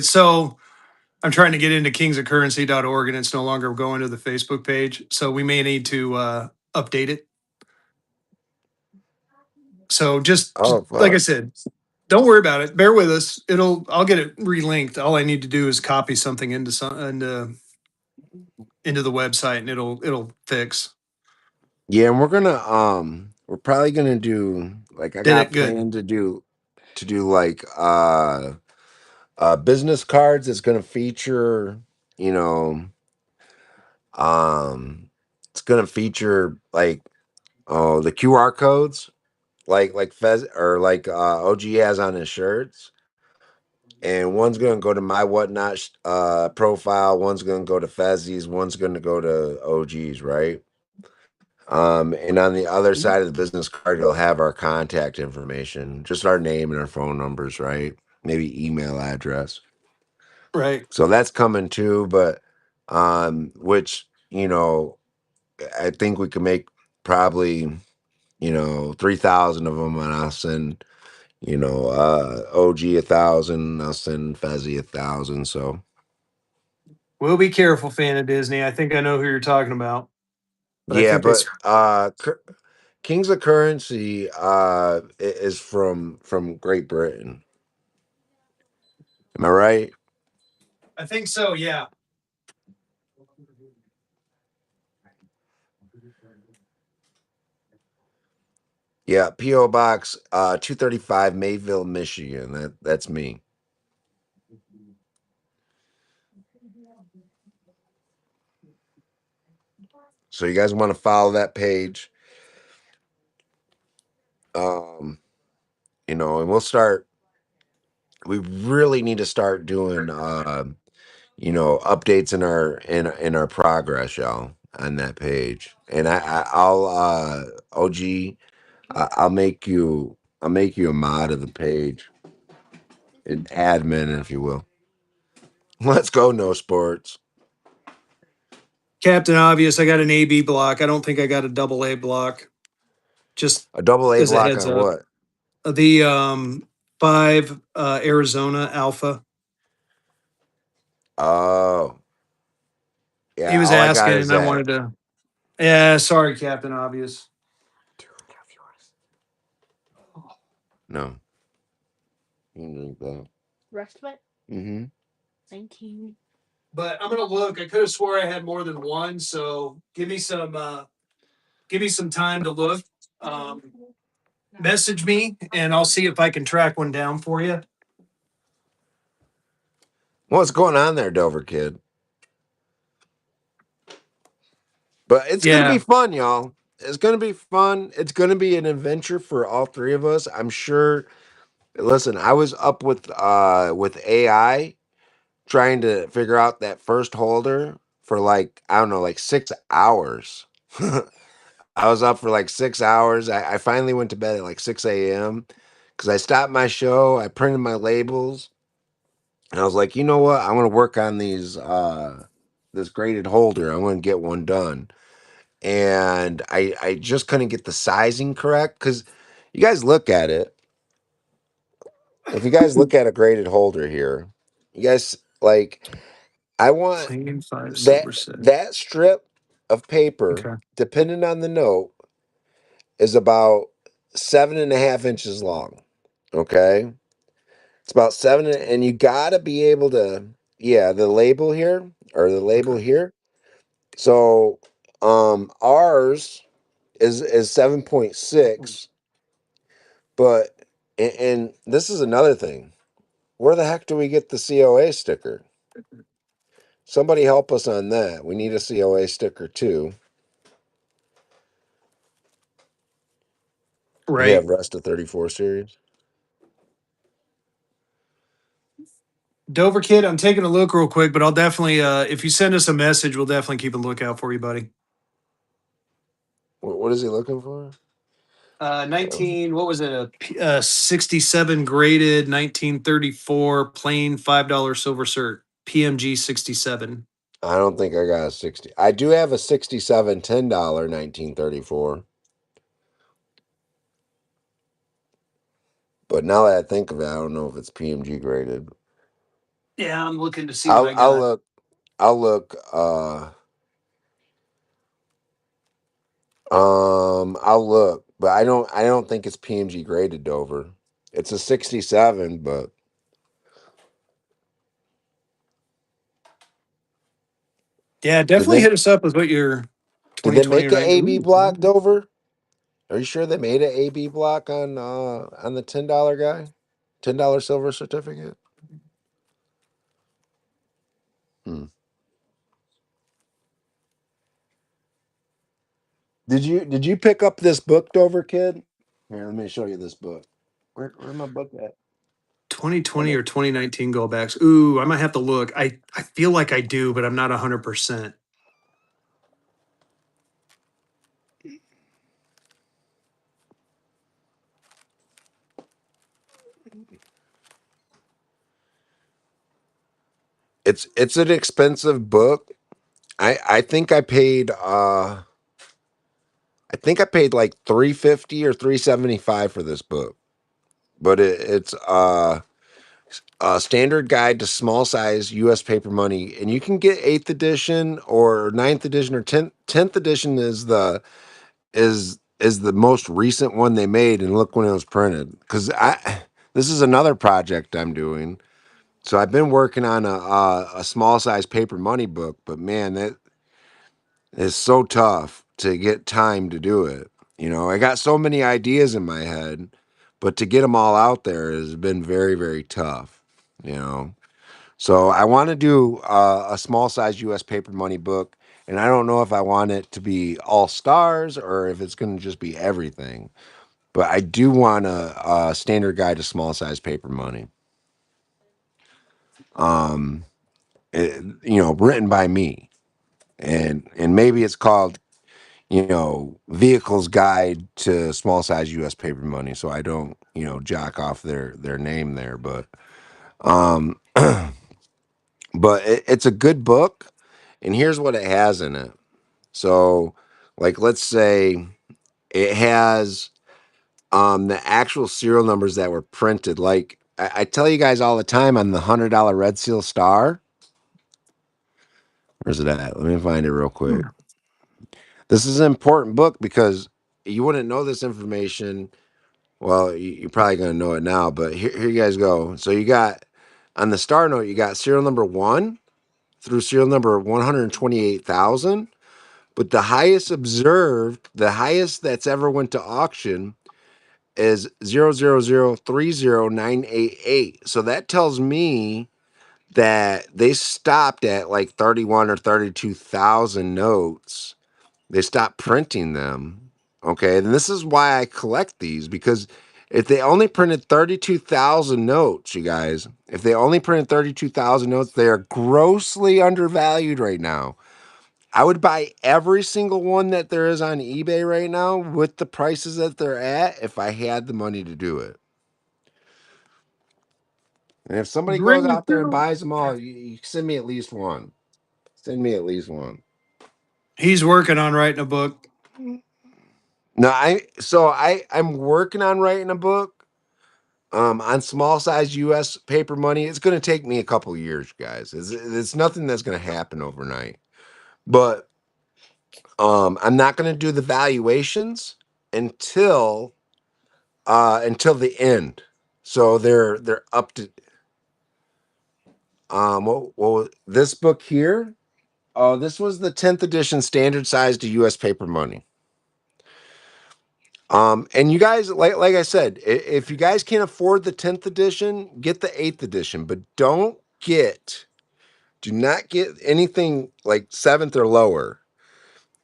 so I'm trying to get into kingsofcurrency.org and it's no longer going to the Facebook page. So we may need to update it. So just like I Fuck. said, don't worry about it. Bear with us. I'll get it relinked. All I need to do is copy something into the website and it'll fix. Yeah, and we're probably gonna do like I Did got it good. planned to do like business cards that's gonna feature, you know, it's gonna feature like the QR codes like Fez or like OG has on his shirts. And one's gonna go to my whatnot profile, one's gonna go to Fezzy's, one's gonna go to OG's, right? And on the other side of the business card, you'll have our contact information, just our name and our phone numbers, right? Maybe email address. Right. So that's coming too, but which, I think we can make probably, 3,000 of them, and I'll send, OG 1,000, I'll send Fezzy 1,000. So We'll be careful, fan of Disney. I think I know who you're talking about. But I yeah, think they but Kings of Currency is from Great Britain. Am I right? I think so, yeah. Yeah, P.O. Box 235 Mayville, Michigan. That's me. So you guys want to follow that page. And we really need to start doing updates in our progress, y'all, on that page. And I'll OG, I'll make you a mod of the page. An admin, if you will. Let's go, no sports. Captain Obvious, I got an AB block. I don't think I got a double A block. Just A double A as a block heads on up. what? The 5 Arizona Alpha. Oh, He yeah. was All I got asking is and I that. wanted to. Yeah, sorry, Captain Obvious. No, you can drink that. Rest of it? Mm-hmm. Thank you. But I'm gonna look. I could have swore I had more than one, so give me some time to look. Message me and I'll see if I can track one down for you. What's going on there, Dover kid? But it's gonna be Yeah. fun, y'all. it's going to be fun. It's going to be an adventure for all three of us. I'm sure. Listen, I was up with AI trying to figure out that first holder for like, I don't know, like 6 hours. I was up for like 6 hours. I finally went to bed at like 6 a.m. because I stopped my show. I printed my labels, and I was like, you know what? I'm gonna work on these this graded holder. I'm gonna get one done. And I just couldn't get the sizing correct because you guys look at it. If you guys look at a graded holder here, you guys like I want Plain 5 silver that set. that strip of paper, Okay. depending on the note, is about 7.5 inches long. Okay. It's about seven, and you gotta be able to, yeah, the label here or the label Okay. here. So ours is 7.6, but and this is another thing. Where the heck do we get the COA sticker? Somebody help us on that. We need a COA sticker too. We have Right. rest of 34 series. Dover Kid, I'm taking a look real quick, but I'll definitely, if you send us a message, we'll definitely keep a lookout for you, buddy. What is he looking for? 19, what was it? 67 graded 1934 plain $5 silver cert, PMG 67. I don't think I got a 60. I do have a 67 $10 1934. But now that I think of it, I don't know if it's PMG graded. Yeah, I'm looking to see what I'll I I'll got. look I'll look I'll look, but I don't think it's PMG graded Dover. It's a 67, but Yeah, did definitely they hit us up with what your did they 2020 or make an 90. AB Ooh, block Dover? Are you sure they made an AB block on the $10 guy? $10 silver certificate? Hmm. Did you pick up this book, Dover kid? Here, let me show you this book. Where's my book at? 2020 or 2019 go backs. Ooh, I might have to look. I feel like I do, but I'm not 100%. It's an expensive book. I think I paid like 350 or 375 for this book. But it's a standard guide to small size US paper money, and you can get 8th edition or ninth edition or 10th edition is the most recent one they made, and look when it was printed. Cuz I this is another project I'm doing. So I've been working on a small size paper money book, but man, that is so tough to get time to do it. I got so many ideas in my head, but to get them all out there has been very, very tough. You know, so I want to do a small size U.S. paper money book, and I don't know if I want it to be all stars or if it's going to just be everything. But I do want a standard guide to small size paper money. Um, written by me, and maybe it's called vehicles guide to small size US paper money, so I don't jock off their name there, um but it's a good book, and here's what it has in it. So like, let's say it has the actual serial numbers that were printed. Like I tell you guys all the time on the $100 red seal star. Where's it at? Let me find it real quick. This is an important book because you wouldn't know this information. Well, you're probably going to know it now, but here you guys go. So you got on the star note, you got serial number 1 through serial number 128,000. But the highest observed, the highest that's ever went to auction is 00030,988. So that tells me that they stopped at like 31 or 32,000 notes. They stopped printing them. Okay, and this is why I collect these, because if they only printed 32,000 notes, you guys, if they only printed 32,000 notes, they are grossly undervalued right now. I would buy every single one that there is on eBay right now with the prices that they're at if I had the money to do it. And if somebody goes Bring out there and buys them all, you send me at least one. Send me at least one. He's working on writing a book. No, I'm working on writing a book on small size US paper money. It's going to take me a couple years, guys. It's nothing that's going to happen overnight. But I'm not going to do the valuations until the end. So they're up to this book here. Oh, this was the 10th edition standard size to US paper money. And you guys, like I said, if you guys can't afford the 10th edition, get the 8th edition, but do not get anything like 7th or lower.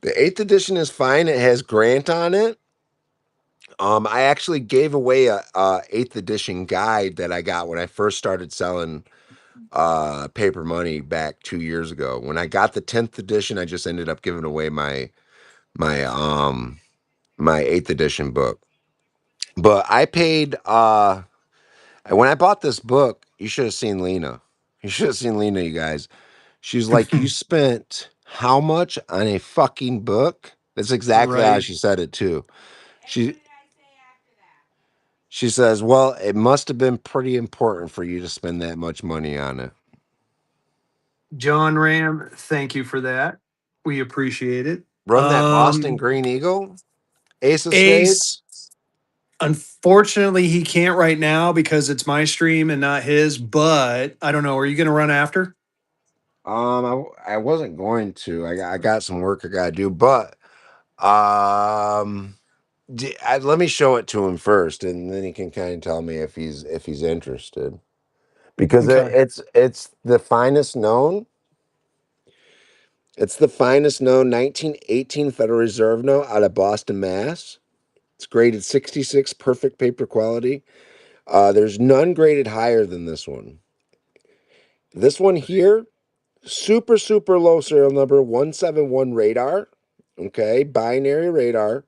The 8th edition is fine. It has Grant on it. I actually gave away a 8th edition guide that I got when I first started selling paper money back 2 years ago. When I got the 10th edition, I just ended up giving away my my 8th edition book. But I paid when I bought this book, you should have seen Lena. You should have seen Lena, you guys. She's like, "You spent how much on a fucking book?" That's exactly how Right. she said it too. She she says, "Well, it must have been pretty important for you to spend that much money on it." John Ram, thank you for that. We appreciate it. Run that Boston Green Eagle, Ace of Spades. Ace, unfortunately, he can't right now because it's my stream and not his, but I don't know. Are you going to run after? I wasn't going to. I got some work I gotta do, but let me show it to him first, and then he can kind of tell me if he's interested. Because Okay. it's the finest known. It's the finest known 1918 Federal Reserve note out of Boston, Mass. It's graded 66, perfect paper quality. There's none graded higher than this one. This one here, super, super low serial number, 171 radar. Okay, binary radar.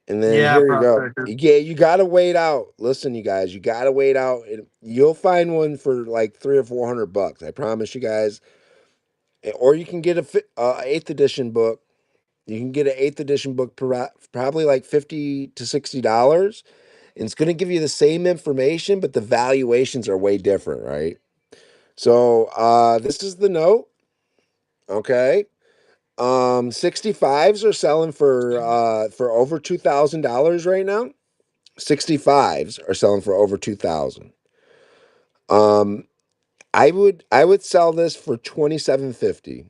And then Yeah, here you go. prospector. Yeah, you gotta wait out. Listen, you guys, you gotta wait out. You'll find one for like $300 or $400. I promise you guys. Or you can get a eighth edition book. You can get an eighth edition book probably like $50 to $60. And it's gonna give you the same information, but the valuations are way different, right? So this is the note. Okay. 65s are selling for over $2,000 right now. 65s are selling for over 2,000. Um, I would sell this for 2750.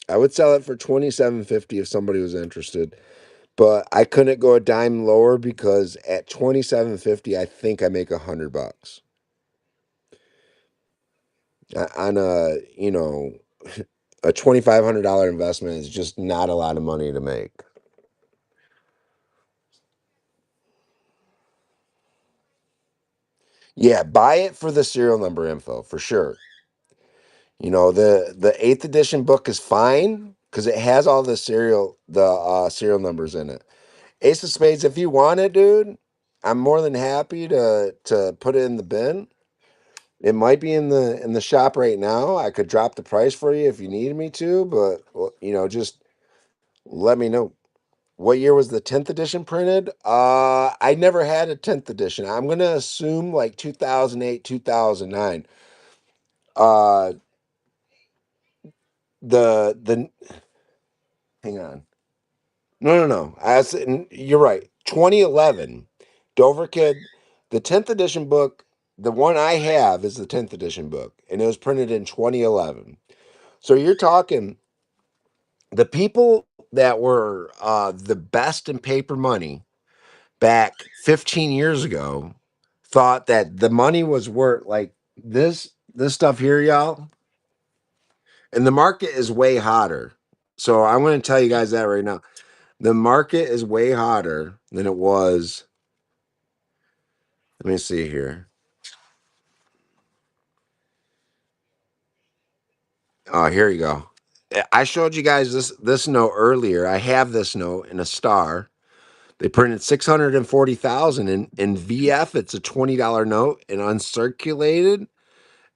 I would sell it for 2750 if somebody was interested. But I couldn't go a dime lower because at 2750, I think I make $100 on a $2,500 investment is just not a lot of money to make. Yeah, buy it for the serial number info for sure. The eighth edition book is fine because it has all the serial numbers in it. Ace of Spades, if you want it, dude, I'm more than happy to put it in the bin. It might be in the shop right now. I could drop the price for you if you needed me to, but just let me know. What year was the 10th edition printed? I never had a 10th edition. I'm gonna assume like 2008, 2009. Uh, the hang on. No. You're right. 2011, Dover Kid, the 10th edition book. The one I have is the 10th edition book, and it was printed in 2011. So you're talking the people that were the best in paper money back 15 years ago thought that the money was worth like this stuff here, y'all. And the market is way hotter. So I'm going to tell you guys that right now. the market is way hotter than it was. Let me see here. Oh, here you go. I showed you guys this note earlier. I have this note in a star. They printed 640,000 in VF. It's a $20 note, and uncirculated,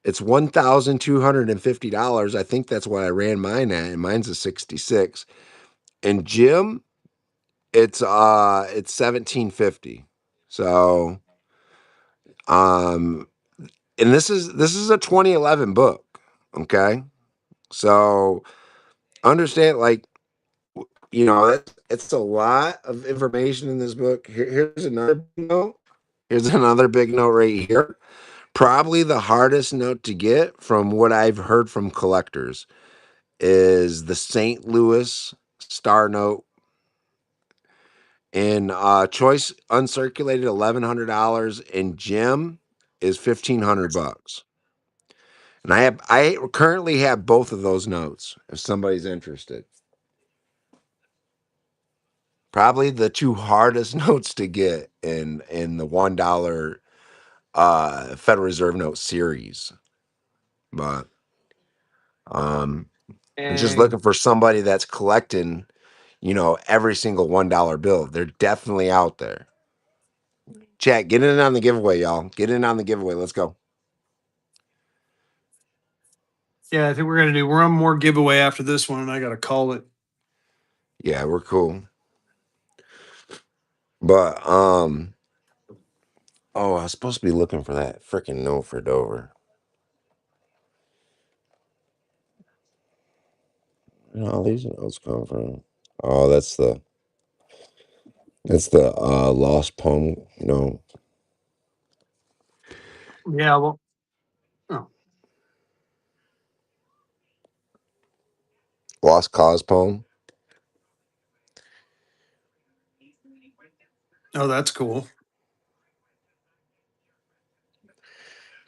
it's $1,250. I think that's what I ran mine at, and mine's a 66. And Jim, it's 1750. So um and this is a 2011 book. Okay. So understand, like, it's a lot of information in this book. Here's another big note. Here's another big note right here. Probably the hardest note to get from what I've heard from collectors is the St. Louis Star Note. And choice uncirculated $1,100, and Jim is $1,500. And I currently have both of those notes if somebody's interested. Probably the two hardest notes to get in the $1 Federal Reserve note series. But I'm just Dang. looking for somebody that's collecting, every single $1 bill. They're definitely out there. Chat, get in on the giveaway, y'all. Get in on the giveaway. Let's go. Yeah, I think we're gonna do one more giveaway after this one, and I gotta call it. Yeah, we're cool. But oh, I was supposed to be looking for that freaking note for Dover. Where all these notes come from? Oh, that's the lost poem. Yeah, well, oh, Lost cause poem. oh, that's cool.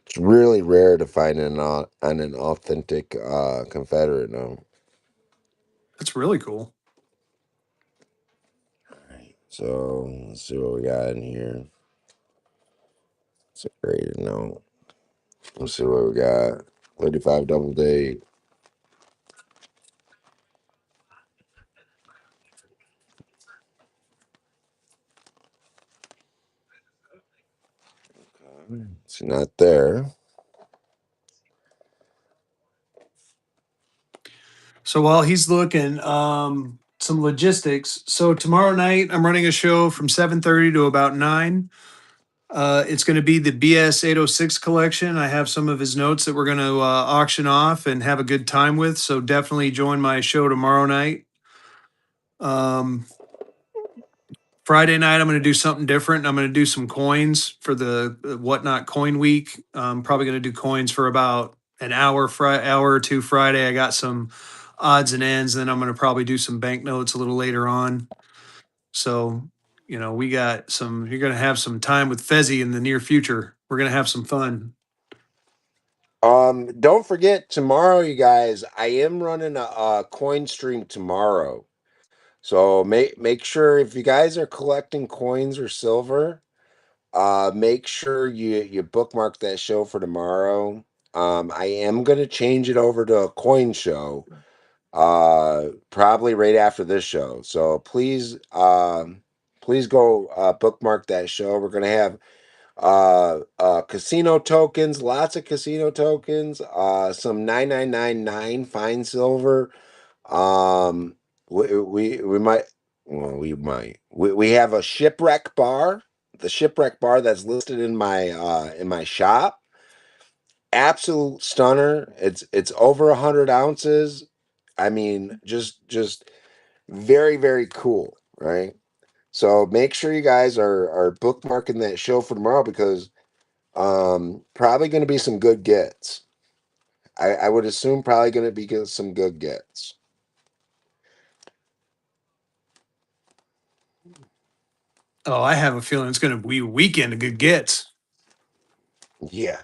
It's really rare to find an authentic Confederate note. That's really cool. So let's see what we got in here. It's a graded note. Let's see what we got. 35 double date. It's not there. So while he's looking, some logistics. So tomorrow night, I'm running a show from 7:30 to about 9. It's going to be the BS 806 collection. I have some of his notes that we're going to auction off and have a good time with. So definitely join my show tomorrow night. Um, Friday night, I'm going to do something different. I'm going to do some coins for the Whatnot Coin Week. I'm probably going to do coins for about an hour, hour or two Friday. I got some odds and ends. Then I'm going to probably do some banknotes a little later on. So, we got you're going to have some time with Fezzy in the near future. We're going to have some fun. Don't forget tomorrow, you guys. I am running a coin stream tomorrow, so make sure if you guys are collecting coins or silver, make sure you bookmark that show for tomorrow. I am gonna change it over to a coin show, probably right after this show. So please go bookmark that show. We're gonna have casino tokens, lots of casino tokens, some 9999 fine silver. um we might, well, we have a shipwreck bar, the shipwreck bar that's listed in my shop. Absolute stunner. It's over 100 ounces. I mean, just very, very cool, right? So make sure you guys are bookmarking that show for tomorrow, because probably going to be some good gets. I would assume probably going to be some good gets. Oh, I have a feeling it's going to be a weekend of good gets. Yeah.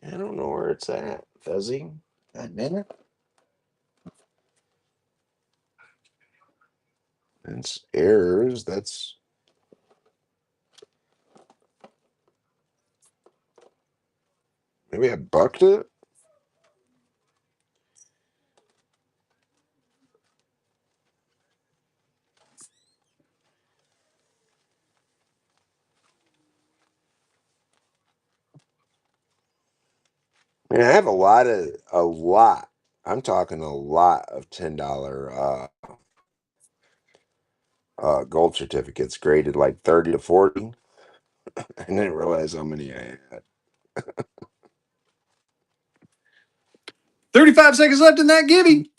I don't know where it's at, Fezzy. That minute. And it's errors. That's maybe I bucked it. I mean, I have a lot. I'm talking a lot of $10 gold certificates graded like 30 to 40. I didn't realize how many I had. 35 seconds left in that gibby.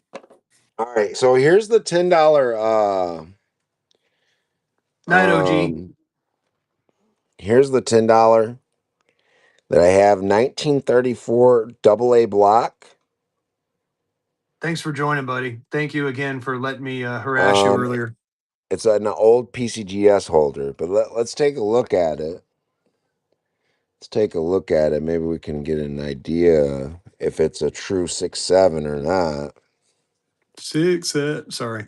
All right, so here's the $10 Night, OG. here's the $10 that I have, 1934 AA block. Thanks for joining, buddy. Thank you again for letting me harass you earlier. It's an old PCGS holder, but let's take a look at it. Let's take a look at it. Maybe we can get an idea if it's a true 6.7 or not. 6 set. Sorry.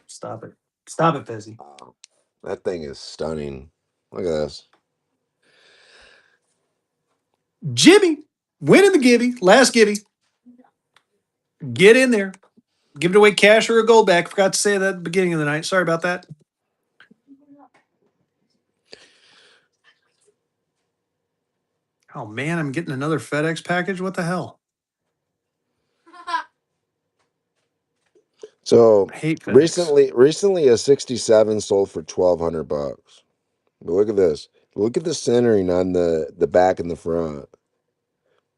Stop it. Stop it, Fezzy. Wow, that thing is stunning. Look at this. Jimmy, winning the gibby. Last gibby. Get in there. Give it away cash or a gold back. Forgot to say that at the beginning of the night. Sorry about that. Oh, man, I'm getting another FedEx package. What the hell? So I hate FedEx. recently a 67 sold for $1,200. But look at this. Look at the centering on the back and the front.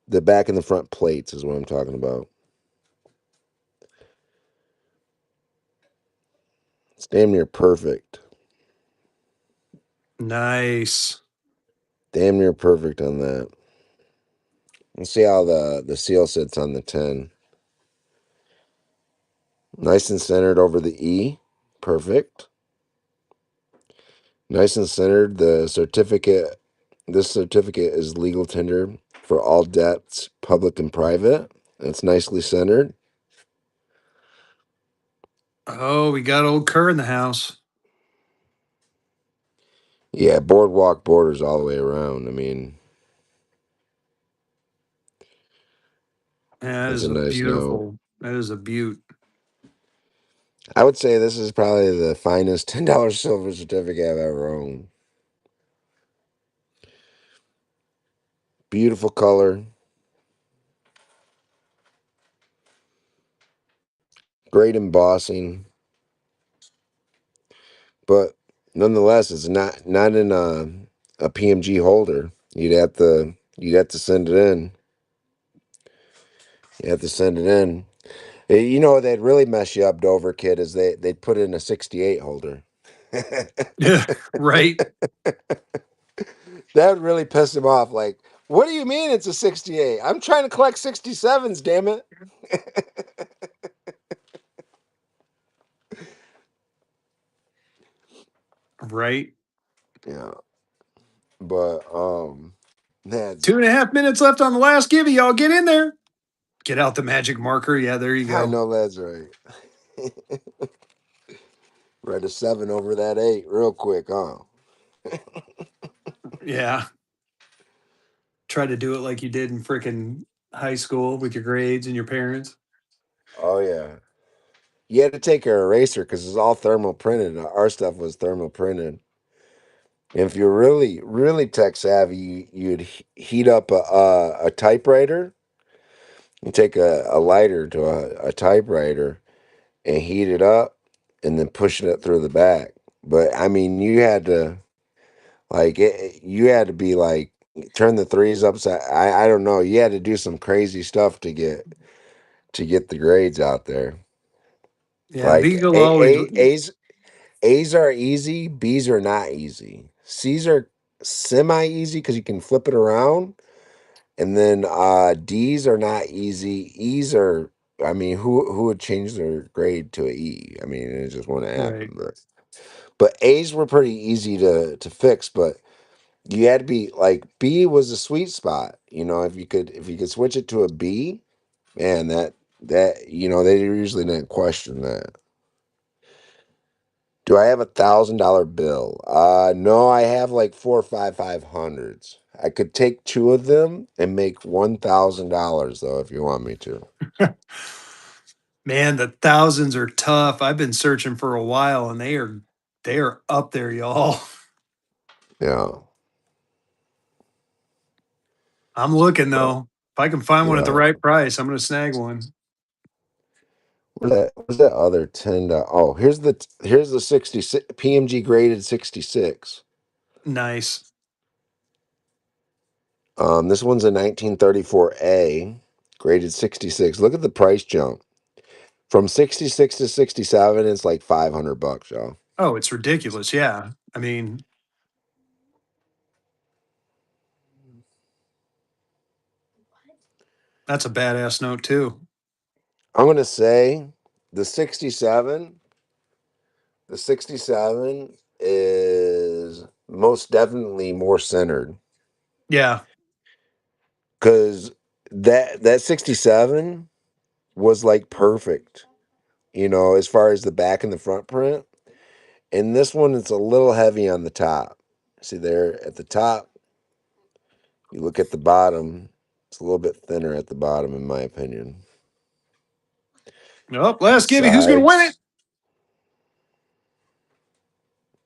The back and the front plates is what I'm talking about. It's damn near perfect. Nice. Damn near perfect on that. Let's see how the seal sits on the 10. Nice and centered over the E. Perfect. Nice and centered. The certificate. This certificate is legal tender for all debts, public and private. It's nicely centered. Oh, we got old Kerr in the house. Yeah, boardwalk borders all the way around. I mean, That that's is a a nice note. beautiful. That is a beaut. I would say this is probably the finest $10 silver certificate I've ever owned. Beautiful color. Great embossing. But nonetheless, it's not in a PMG holder. You'd have to send it in. You have to send it in. You know, they'd really mess you up, Dover kid, is they'd put it in a 68 holder. Yeah, right. That would really piss him off. Like, what do you mean it's a 68? I'm trying to collect 67s, damn it. Right. Yeah. But that's 2.5 minutes left on the last gibby. Y'all get in there. Get out the magic marker. Yeah, there you I go. know that's right. Write a 7 over that 8 real quick, huh? Yeah. Try to do it like you did in freaking high school with your grades and your parents. Oh yeah. You had to take your eraser because it's all thermal printed. Our stuff was thermal printed. And if you're really, really tech savvy, you'd heat up a typewriter. You take a lighter to a typewriter and heat it up and then pushing it through the back. But I mean, you had to you had to be like turn the threes upside. I don't know. You had to do some crazy stuff to get the grades out there. Yeah, Like Beagle always. A's are easy, B's are not easy. C's are semi easy because you can flip it around. And then D's are not easy. E's are, I mean, who would change their grade to an E? I mean, it just wouldn't Right. happen. But A's were pretty easy to fix, but you had to be like B was a sweet spot. You know, if you could switch it to a B, man, that they usually didn't question that. Do I have $1,000 bill? No, I have like 4 or 500s. I could take 2 of them and make $1,000 though, if you want me to. Man, the thousands are tough. I've been searching for a while, and they are up there, y'all. Yeah, I'm looking but though. If I can find one at the yeah. right price, I'm gonna snag one. Where's that other $10? Oh, here's the 66 PMG graded 66. Nice. This one's a 1934A, graded 66. Look at the price jump. From 66 to 67, it's like $500, y'all. Oh, it's ridiculous. Yeah. I mean, that's a badass note too. I'm gonna say the 67, the 67 is most definitely more centered Yeah. because that 67 was like perfect, as far as the back and the front print. And this one, it's a little heavy on the top. See there at the top, you look at the bottom, it's a little bit thinner at the bottom, in my opinion. Nope. The Last Gibby, who's gonna win it?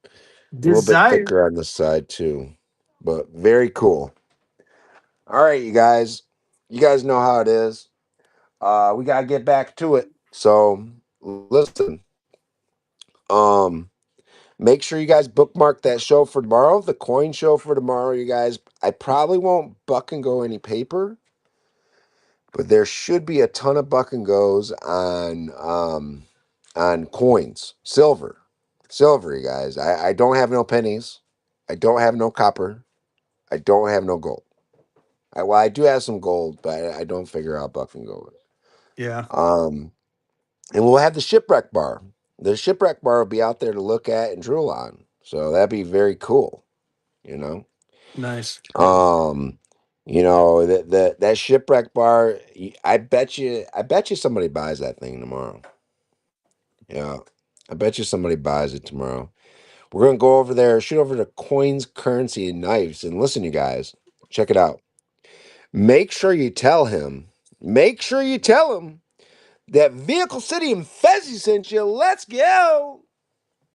sides, a little bit Desire. thicker on the side too, but very cool. All right, you guys know how it is. We gotta get back to it. So listen, um, make sure you guys bookmark that show for tomorrow, the coin show for tomorrow. You guys, I probably won't buck and go any paper, but there should be a ton of buck and goes on coins, silver. You guys, I don't have no pennies, I don't have no copper, I don't have no gold. Well, I do have some gold, but I don't figure out buck and gold. Yeah. Um, and we'll have the shipwreck bar. The shipwreck bar will be out there to look at and drool on. So that'd be very cool, you know. Nice. Um, that shipwreck bar. I bet you somebody buys that thing tomorrow. Yeah, I bet you somebody buys it tomorrow. We're gonna go over there, shoot over to Coins, Currency, and Knives, and listen, you guys, check it out. Make sure you tell him. Make sure you tell him that Vehicle City and Fezzy sent you. Let's go.